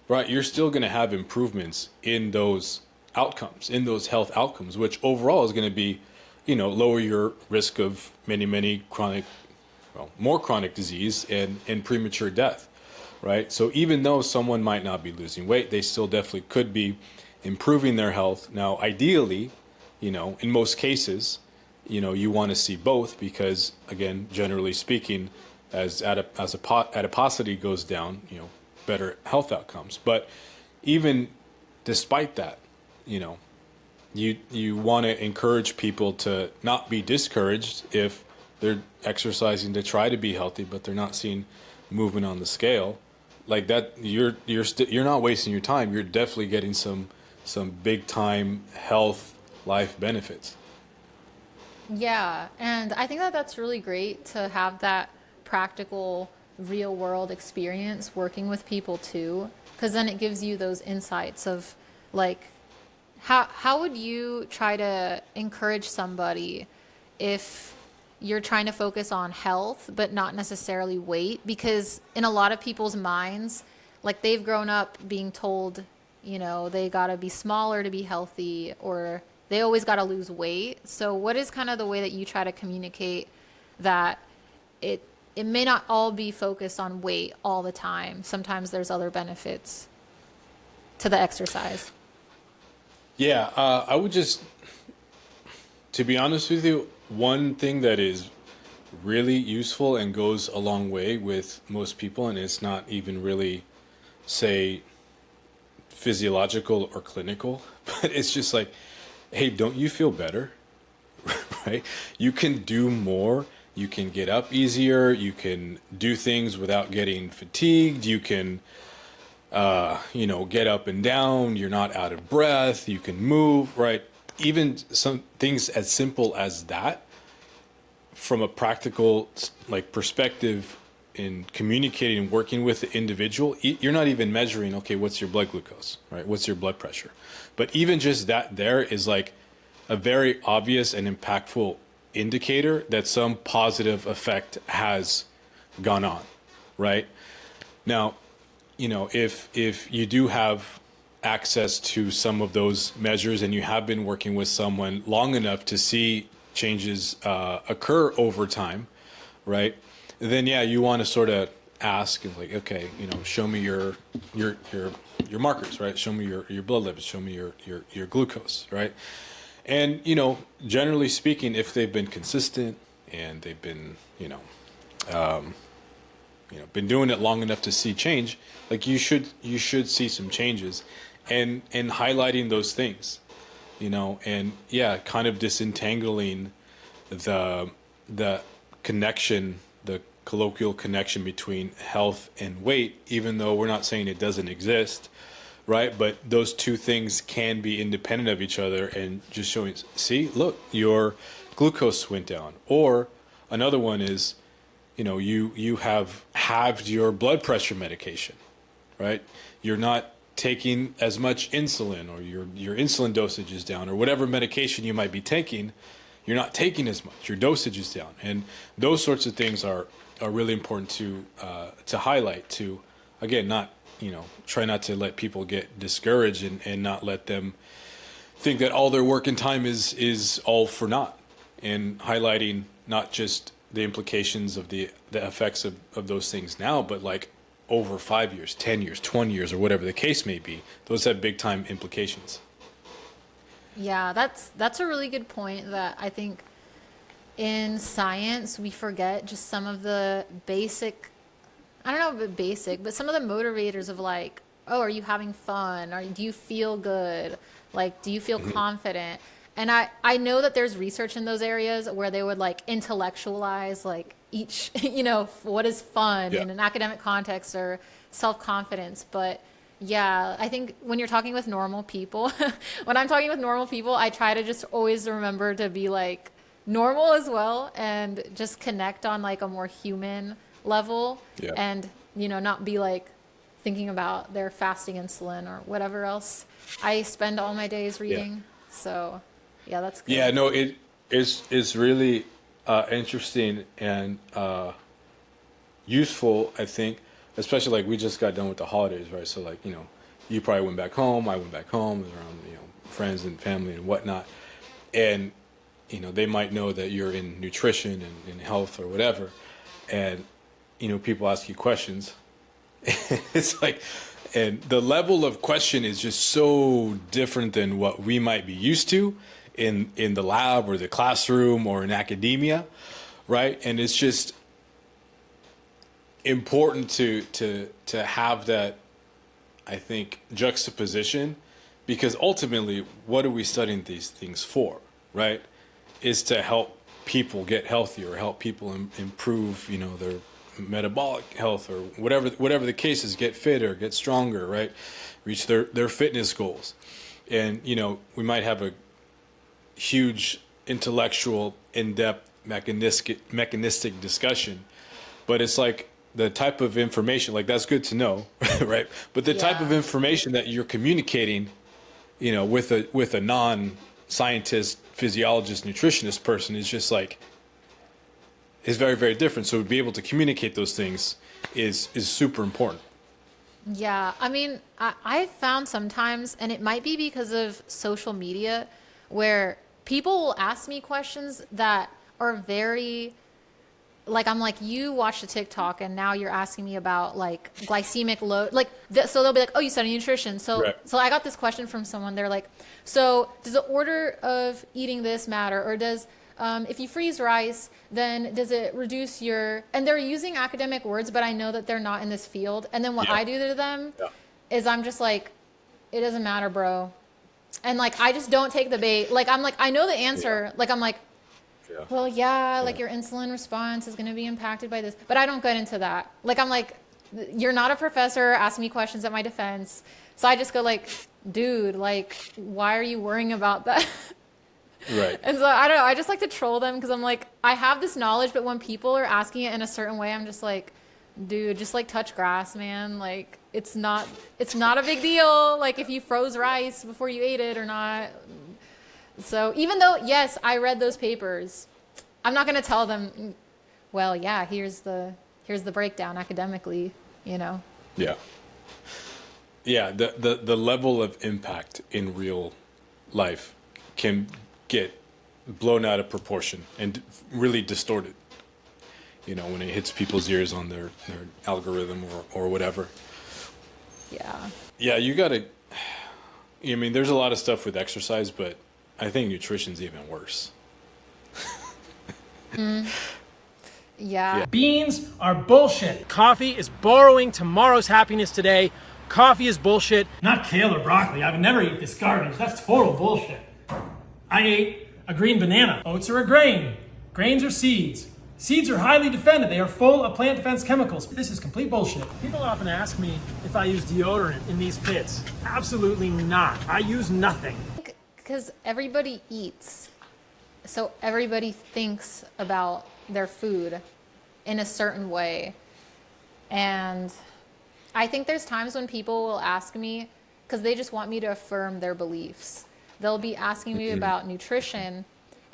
right? You're still going to have improvements in those outcomes, in those health outcomes, which overall is going to be, lower your risk of many more chronic disease and premature death, right? So even though someone might not be losing weight, they still definitely could be improving their health. Now, ideally, in most cases, you want to see both because, again, generally speaking, as adiposity goes down, better health outcomes. But even despite that, you want to encourage people to not be discouraged if they're exercising to try to be healthy, but they're not seeing movement on the scale. Like that, you're not wasting your time. You're definitely getting some big time health life benefits. Yeah, and I think that that's really great to have that practical, real world experience working with people too, because then it gives you those insights of like how would you try to encourage somebody if you're trying to focus on health but not necessarily weight? Because in a lot of people's minds, like they've grown up being told, they got to be smaller to be healthy, or they always got to lose weight. So what is kind of the way that you try to communicate that it may not all be focused on weight all the time? Sometimes there's other benefits to the exercise. Yeah, I would just, to be honest with you, one thing that is really useful and goes a long way with most people, and it's not even really, say, physiological or clinical, but it's just like, hey, don't you feel better? Right? You can do more. You can get up easier. You can do things without getting fatigued. You can, get up and down. You're not out of breath. You can move, right? Even some things as simple as that, from a practical perspective in communicating and working with the individual, you're not even measuring, okay, what's your blood glucose, right? What's your blood pressure? But even just that there is like a very obvious and impactful indicator that some positive effect has gone on, right? Now, if you do have access to some of those measures and you have been working with someone long enough to see changes occur over time, right? Then yeah, you want to sort of ask like, okay, show me your markers, right? Show me your blood levels, show me your glucose, right? And generally speaking, if they've been consistent and they've been been doing it long enough to see change, like you should see some changes, and highlighting those things, and yeah, kind of disentangling the connection, the colloquial connection between health and weight, even though we're not saying it doesn't exist, right? But those two things can be independent of each other, and just showing, see, look, your glucose went down. Or another one is, you have halved your blood pressure medication, right? You're not taking as much insulin, or your insulin dosage is down, or whatever medication you might be taking, you're not taking as much, your dosage is down. And those sorts of things are really important to highlight, to, again, not, try not to let people get discouraged, and not let them think that all their work and time is all for naught, and highlighting not just the implications of the effects of those things now, but like over 5 years, 10 years, 20 years, or whatever the case may be. Those have big time implications. Yeah, that's a really good point that I think in science we forget just some of the basic, I don't know if it's basic, but some of the motivators of like, oh, are you having fun? Or do you feel good? Like, do you feel confident? And I know that there's research in those areas where they would like intellectualize like each, what is fun Yeah. in an academic context or self-confidence. But yeah, I think when you're talking with normal people, when I'm talking with normal people, I try to just always remember to be like normal as well, and just connect on like a more human level, Yeah. and, not be like thinking about their fasting insulin or whatever else I spend all my days Yeah. reading. So yeah, that's good. Yeah, no, it is really interesting and useful, I think, especially like we just got done with the holidays, right? So like, you probably went back home, I went back home, around, friends and family and whatnot. And, they might know that you're in nutrition and in health or whatever. And, people ask you questions. It's like, And the level of question is just so different than what we might be used to in the lab or the classroom or in academia, right? And it's just important to have that, I think, juxtaposition, because ultimately, what are we studying these things for, right? Is to help people get healthier, help people improve, their metabolic health, or whatever the case is, get fitter, get stronger, right? Reach their fitness goals. And, we might have a huge intellectual, in-depth, mechanistic discussion, but it's like the type of information, like, that's good to know, right? But the type of information that you're communicating, with a non-scientist, physiologist, nutritionist person is just like, is very, very different. So to be able to communicate those things is super important. Yeah, I mean, I've found sometimes, and it might be because of social media, where people will ask me questions that are very, like, I'm like, you watched a TikTok and now you're asking me about like glycemic load. Like, so they'll be like, oh, you study nutrition. So, Right. so I got this question from someone. They're like, so does the order of eating this matter? Or does, if you freeze rice, then does it reduce your, and they're using academic words, but I know that they're not in this field. And then what I do to them is I'm just like, it doesn't matter, bro. And like, I just don't take the bait. Like, I'm like, I know the answer. Like, I'm like, well, like your insulin response is going to be impacted by this, but I don't get into that. Like, I'm like, you're not a professor, ask me questions at my defense. So I just go like, dude, like, why are you worrying about that? Right. And so I don't know, I just like to troll them because I'm like, I have this knowledge, but when people are asking it in a certain way, I'm just like, dude, just like touch grass, man. Like, it's not a big deal. Like, if you froze rice before you ate it or not. So even though, yes, I read those papers, I'm not going to tell them, well, yeah, here's the breakdown academically, Yeah. Yeah, the level of impact in real life can get blown out of proportion and really distorted, when it hits people's ears on their algorithm or whatever. Yeah. Yeah, you got to, I mean, there's a lot of stuff with exercise, but I think nutrition's even worse. Yeah. Beans are bullshit. Coffee is borrowing tomorrow's happiness today. Coffee is bullshit. Not kale or broccoli. I would never eat this garbage. That's total bullshit. I ate a green banana. Oats are a grain. Grains are seeds. Seeds are highly defended. They are full of plant defense chemicals. This is complete bullshit. People often ask me if I use deodorant in these pits. Absolutely not. I use nothing. Because everybody eats. So everybody thinks about their food in a certain way. And I think there's times when people will ask me, because they just want me to affirm their beliefs. They'll be asking me about nutrition,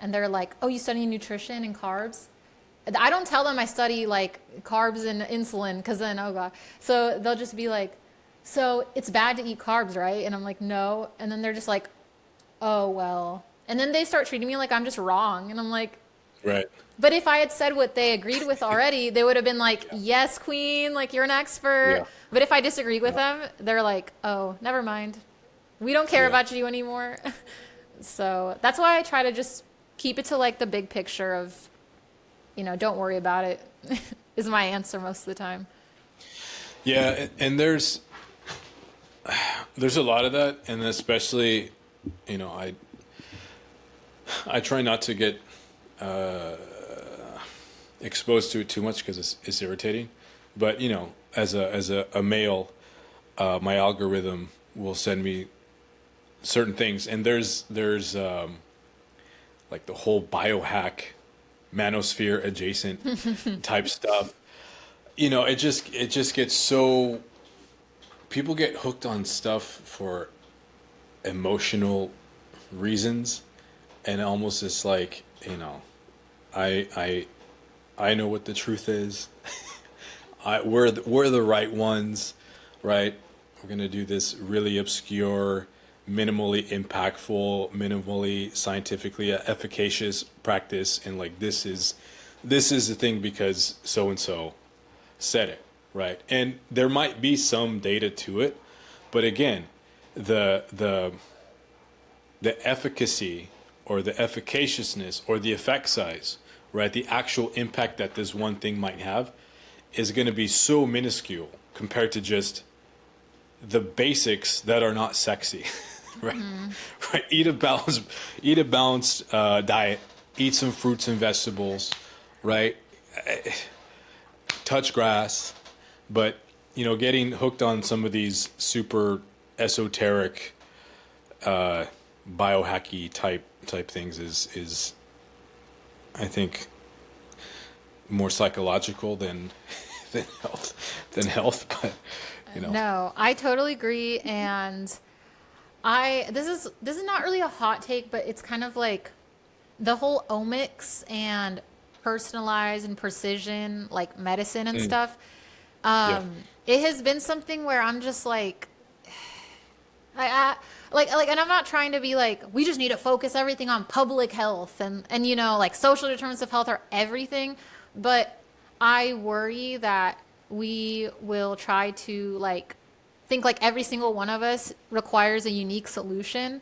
and they're like, oh, you study nutrition and carbs? I don't tell them I study like carbs and insulin, because then, oh God. So they'll just be like, so it's bad to eat carbs, right? And I'm like, no. And then they're just like, oh, well. And then they start treating me like I'm just wrong. And I'm like, Right. but if I had said what they agreed with already, they would have been like, yes, queen, like you're an expert. Yeah. But if I disagreed with them, they're like, oh, never mind. We don't care about you anymore. So that's why I try to just keep it to like the big picture of, don't worry about it is my answer most of the time. Yeah, and there's a lot of that, and especially, I try not to get exposed to it too much because it's irritating. But as a male, my algorithm will send me certain things, and there's like the whole biohack, manosphere adjacent type stuff. It just gets so, people get hooked on stuff for emotional reasons, and almost it's like, I know what the truth is. We're the right ones, right? We're gonna do this really obscure, minimally impactful, minimally scientifically efficacious practice, and like this is the thing because so and so said it, right? And there might be some data to it, But again, the the the efficacy or the efficaciousness or the effect size, right? The actual impact that this one thing might have is going to be so minuscule compared to just the basics that are not sexy, right? Right. Eat a balanced diet. Eat some fruits and vegetables, right? Touch grass, but getting hooked on some of these super esoteric, biohacky type things is I think more psychological than than health, but No, I totally agree. And this is not really a hot take, but it's kind of like the whole omics and personalized and precision, like medicine and Mm, stuff. yeah, It has been something where I'm just like, I like, and I'm not trying to be like, we just need to focus everything on public health and like social determinants of health are everything, but I worry that we will try to like think like every single one of us requires a unique solution.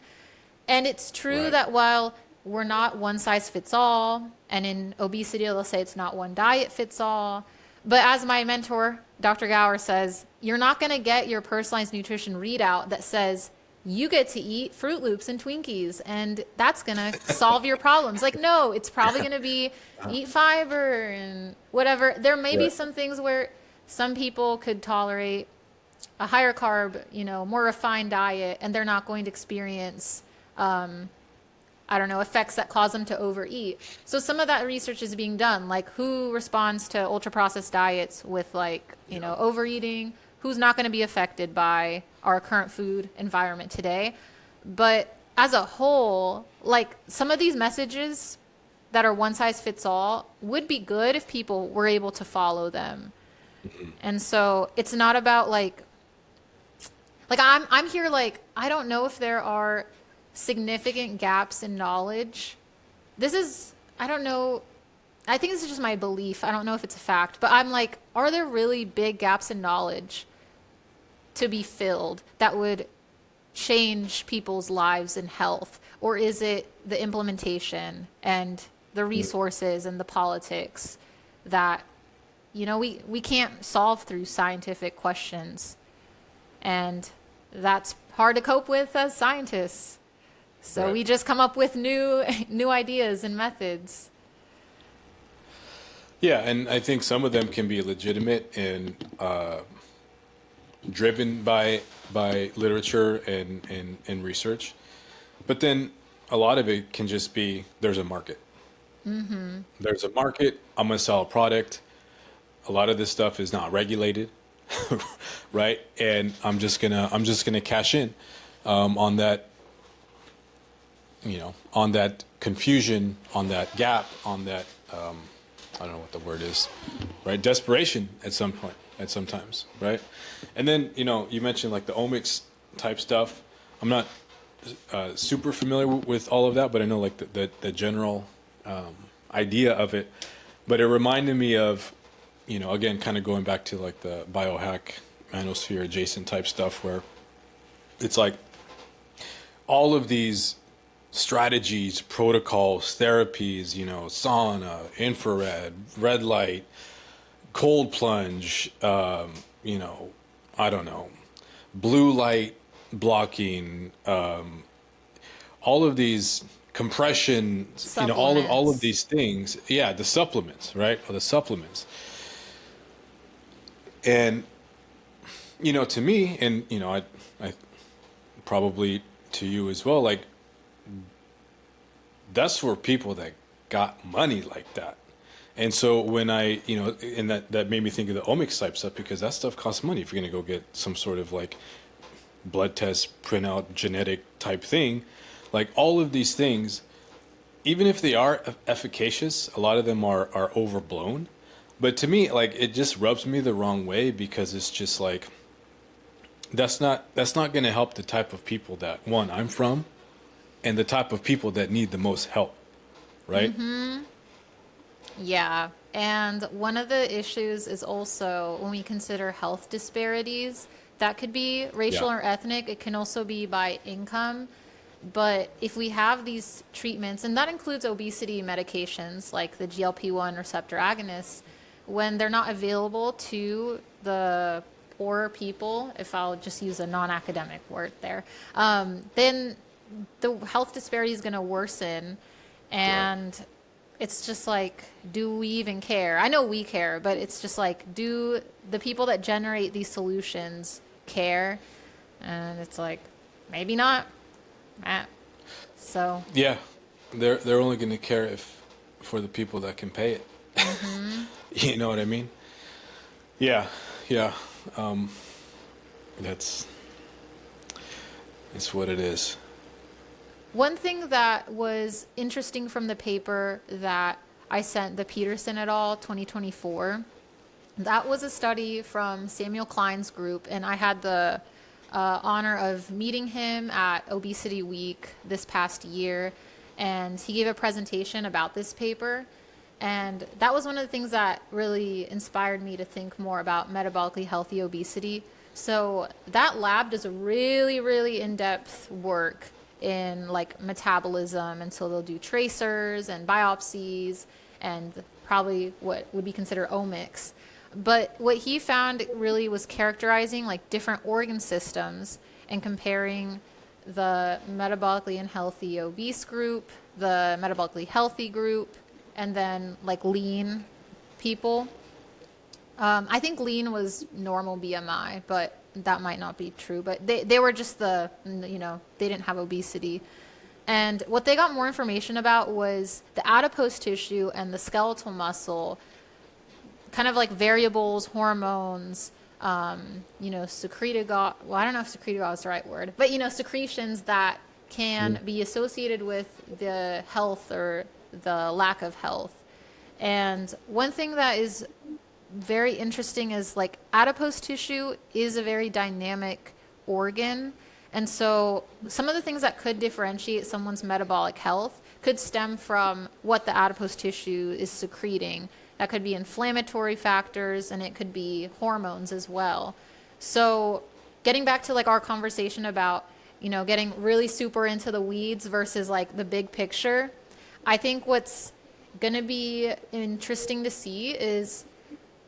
And it's true right, that while we're not one size fits all, and in obesity, they'll say it's not one diet fits all. But as my mentor, Dr. Gower, says, you're not going to get your personalized nutrition readout that says you get to eat Fruit Loops and Twinkies and that's going to solve your problems. Like, no, it's probably going to be eat fiber and whatever. There may be right, some things where some people could tolerate a higher carb, more refined diet, and they're not going to experience I don't know, effects that cause them to overeat. So some of that research is being done, like who responds to ultra processed diets with like, yeah, overeating, who's not going to be affected by our current food environment today. But as a whole, like some of these messages that are one size fits all would be good if people were able to follow them. And so it's not about like I'm here like I don't know if there are significant gaps in knowledge. This is I don't know. I think this is just my belief. I don't know if it's a fact, but I'm like, are there really big gaps in knowledge to be filled that would change people's lives and health? Or is it the implementation and the resources and the politics that, we can't solve through scientific questions? And that's hard to cope with as scientists. So right. we just come up with new ideas and methods. Yeah, and I think some of them can be legitimate and driven by literature and research, but then a lot of it can just be there's a market. There's a market. I'm gonna sell a product. A lot of this stuff is not regulated, right? And I'm just gonna cash in on that, on that confusion, on that gap, on that I don't know what the word is, right? Desperation at some point, at sometimes, right? And then you mentioned like the omics type stuff. I'm not super familiar with all of that, but I know like the general idea of it. But it reminded me of, again, kind of going back to like the biohack, manosphere adjacent type stuff, where it's like all of these strategies, protocols, therapies, sauna, infrared, red light, cold plunge, I don't know, blue light blocking, all of these compression, all of Supplements. these things. Yeah, the supplements, right? Or the supplements. And to me, and I probably to you as well, like that's for people that got money like that. And so when and that made me think of the omics type stuff because that stuff costs money. If you're going to go get some sort of like blood test, printout, genetic type thing, like all of these things, even if they are efficacious, a lot of them are overblown. But to me, like it just rubs me the wrong way because it's just like that's not going to help the type of people that one I'm from and the type of people that need the most help, right? Yeah. And one of the issues is also when we consider health disparities, That could be racial Yeah. or ethnic. It can also be by income. But if we have these treatments, and that includes obesity medications like the GLP-1 receptor agonists, when they're not available to the poorer people, if I'll just use a non-academic word there, then the health disparity is going to worsen. And it's just like, do we even care? I know we care, but it's just like, do the people that generate these solutions care? And it's like, maybe not. So Yeah, they're only going to care if for the people that can pay it. You know what I mean? Yeah, yeah. That's it's what it is. one thing that was interesting from the paper that I sent the Peterson et al. 2024, that was a study from Samuel Klein's group, and I had the honor of meeting him at Obesity Week this past year, and he gave a presentation about this paper. And that was one of the things that really inspired me to think more about metabolically healthy obesity. So that lab does a really, really in-depth work in like metabolism, and so they'll do tracers and biopsies and probably what would be considered omics. But what he found really was characterizing like different organ systems and comparing the metabolically unhealthy obese group, the metabolically healthy group, and then like lean people. I think lean was normal BMI, but that might not be true. But they were just they didn't have obesity. And what they got more information about was the adipose tissue and the skeletal muscle, kind of like variables, hormones, secretagogue. Well, I don't know if secretagogue is the right word, but secretions that can be associated with the health or the lack of health. And one thing that is very interesting is like adipose tissue is a very dynamic organ. And so some of the things that could differentiate someone's metabolic health could stem from what the adipose tissue is secreting. That could be inflammatory factors, and it could be hormones as well. So getting back to like our conversation about, getting really super into the weeds versus like the big picture, I think what's going to be interesting to see is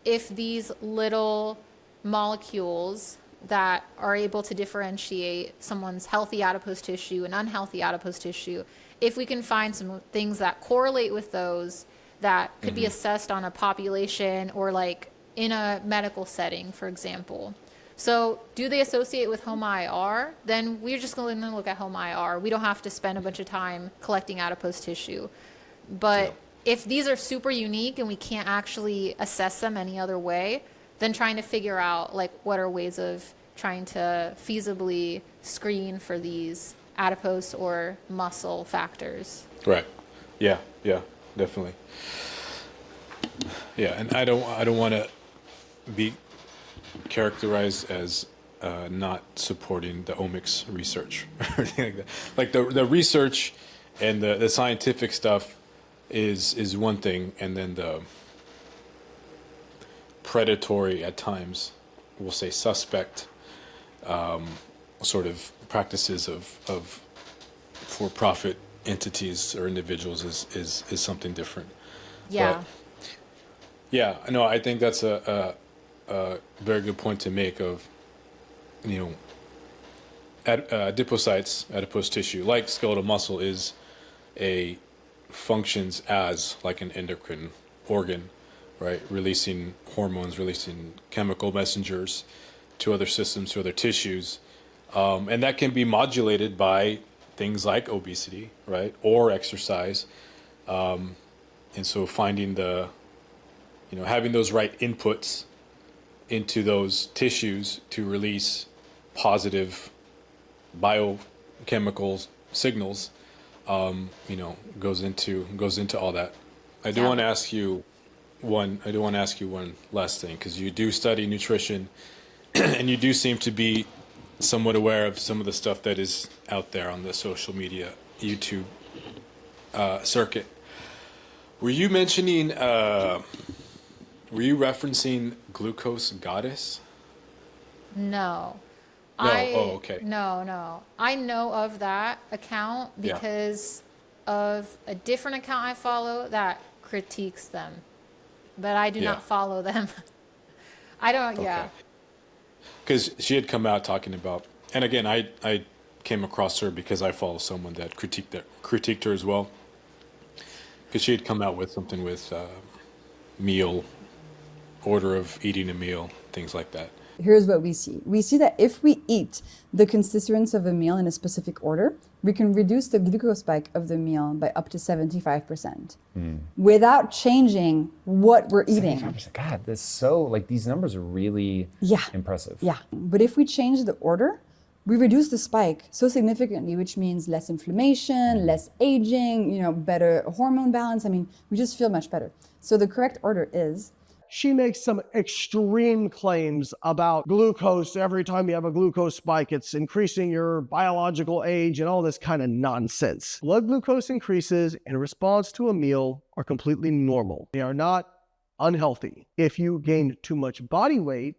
if these little molecules that are able to differentiate someone's healthy adipose tissue and unhealthy adipose tissue, if we can find some things that correlate with those that could be assessed on a population or like in a medical setting, for example. So do they associate with HOMA-IR? Then we're just going to look at HOMA-IR. We don't have to spend a bunch of time collecting adipose tissue. But if these are super unique and we can't actually assess them any other way, then trying to figure out like what are ways of trying to feasibly screen for these adipose or muscle factors. Right. Yeah. Yeah. Definitely. Yeah, and I don't want to be characterized as not supporting the omics research or anything like that. Like the research and the scientific stuff is one thing, and then the predatory, at times, we'll say suspect, sort of practices of for-profit entities or individuals is something different. Yeah. But, yeah, no, I think that's a very good point to make of, adipocytes, adipose tissue, like skeletal muscle, functions as like an endocrine organ, right? Releasing hormones, releasing chemical messengers to other systems, to other tissues. And that can be modulated by things like obesity, right? Or exercise. And so finding having those right inputs into those tissues to release positive biochemical signals, goes into all that. I do want to ask you one last thing, because you do study nutrition and you do seem to be somewhat aware of some of the stuff that is out there on the social media, YouTube circuit. Were you referencing glucose goddess? No. No. Oh, okay. No. I know of that account Yeah. because of a different account I follow that critiques them, but I do Yeah. not follow them. I don't, Okay. yeah. Because she had come out talking about, and again, I came across her because I follow someone that critiqued her as well. Because she had come out with something with meal, order of eating a meal, things like that. Here's what we see. We see that if we eat the constituents of a meal in a specific order, we can reduce the glucose spike of the meal by up to 75% without changing what we're eating. 75%. God, that's so, like, these numbers are really impressive. Yeah. But if we change the order, we reduce the spike so significantly, which means less inflammation, less aging, better hormone balance. I mean, we just feel much better. So the correct order is, she makes some extreme claims about glucose. Every time you have a glucose spike, it's increasing your biological age and all this kind of nonsense. Blood glucose increases in response to a meal are completely normal. They are not unhealthy. If you gain too much body weight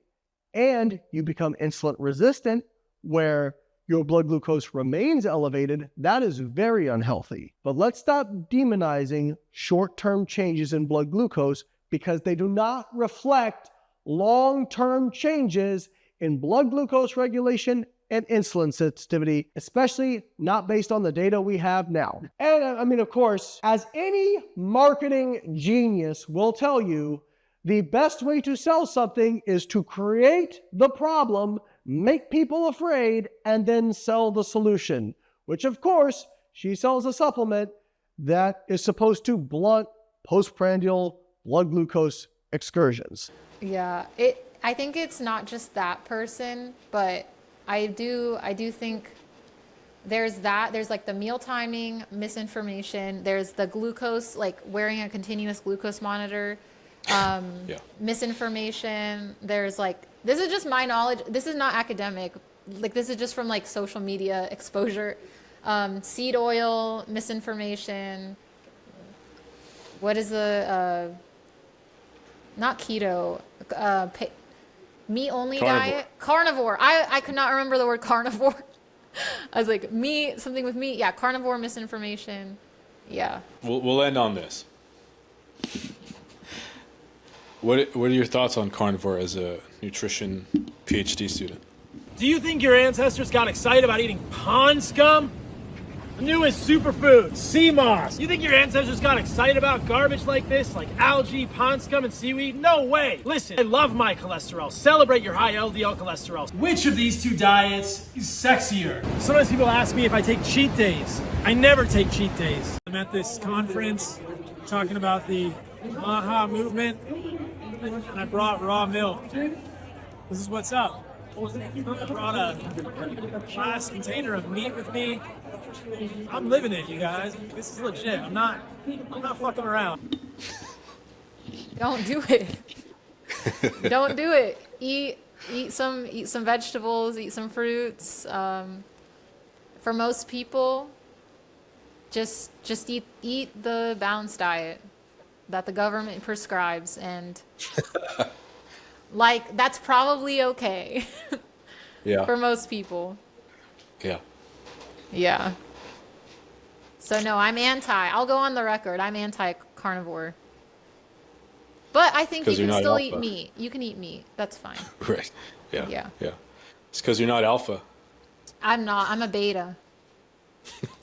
and you become insulin resistant, where your blood glucose remains elevated, that is very unhealthy. But let's stop demonizing short-term changes in blood glucose, because they do not reflect long-term changes in blood glucose regulation and insulin sensitivity, especially not based on the data we have now. And I mean, of course, as any marketing genius will tell you, the best way to sell something is to create the problem, make people afraid, and then sell the solution, which of course, she sells a supplement that is supposed to blunt postprandial blood glucose excursions. Yeah, I think it's not just that person, but I do think there's like the meal timing misinformation, there's the glucose, like wearing a continuous glucose monitor, misinformation, there's like, this is just my knowledge, this is not academic, like this is just from like social media exposure, seed oil misinformation, what is the not keto, meat only diet, carnivore. I could not remember the word carnivore. I was like, meat, something with meat. Yeah, carnivore misinformation. Yeah. We'll end on this. What are your thoughts on carnivore as a nutrition PhD student? Do you think your ancestors got excited about eating pond scum? The newest superfood, sea moss. You think your ancestors got excited about garbage like this, like algae, pond scum, and seaweed? No way. Listen, I love my cholesterol. Celebrate your high LDL cholesterol. Which of these two diets is sexier? Sometimes people ask me if I take cheat days. I never take cheat days. I'm at this conference talking about the Maha movement, and I brought raw milk. This is what's up. I brought a glass container of meat with me. I'm living it, you guys. This is legit. I'm not fucking around. Don't do it. Don't do it. Eat some vegetables, eat some fruits. For most people, just eat the balanced diet that the government prescribes, and like that's probably okay. Yeah. For most people. Yeah. Yeah. So no, I'll go on the record, I'm anti-carnivore. But I think you can still eat meat. You can eat meat. That's fine. Right. Yeah. Yeah. Yeah. It's because you're not alpha. I'm not. I'm a beta.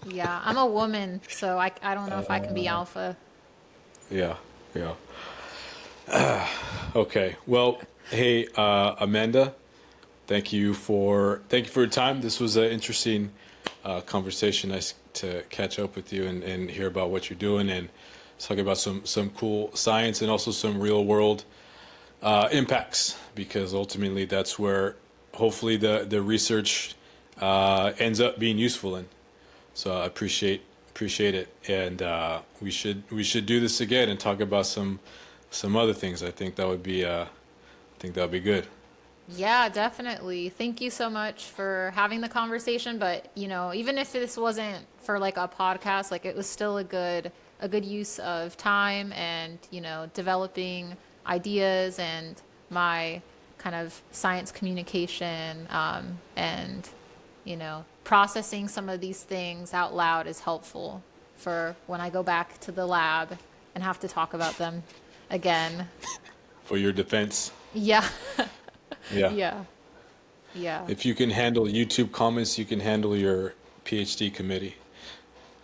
Yeah. I'm a woman, so I don't know if I can be alpha. Yeah. Yeah. Okay. Well, hey, Amanda, thank you for your time. This was an interesting conversation. Nice to catch up with you and hear about what you're doing and talk about some cool science and also some real world impacts, because ultimately that's where hopefully the research ends up being useful in. So I appreciate it, and we should do this again and talk about some other things. I think that would be good. Yeah, definitely. Thank you so much for having the conversation. But, even if this wasn't for like a podcast, like it was still a good use of time and, developing ideas and my kind of science communication, and, processing some of these things out loud is helpful for when I go back to the lab and have to talk about them again. For your defense. Yeah. Yeah. Yeah. Yeah. If you can handle YouTube comments, you can handle your PhD committee.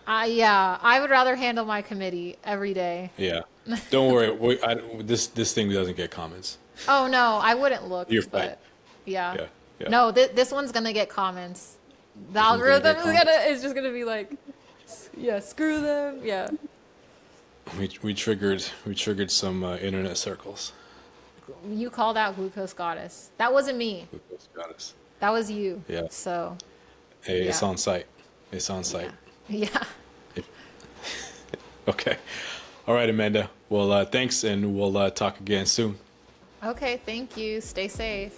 Yeah, I would rather handle my committee every day. Yeah. Don't worry. This thing doesn't get comments. Oh no, I wouldn't look. You're fine. But yeah. Yeah. Yeah. No, this one's gonna get comments. The one's gonna get algorithm is just gonna be like, yeah, screw them. Yeah. We triggered some internet circles. You called out glucose goddess. That wasn't me. Glucose goddess. That was you. Yeah. So. Hey, it's Yeah. on site. It's on site. Yeah. Okay. All right, Amanda. Well, thanks, and we'll talk again soon. Okay. Thank you. Stay safe.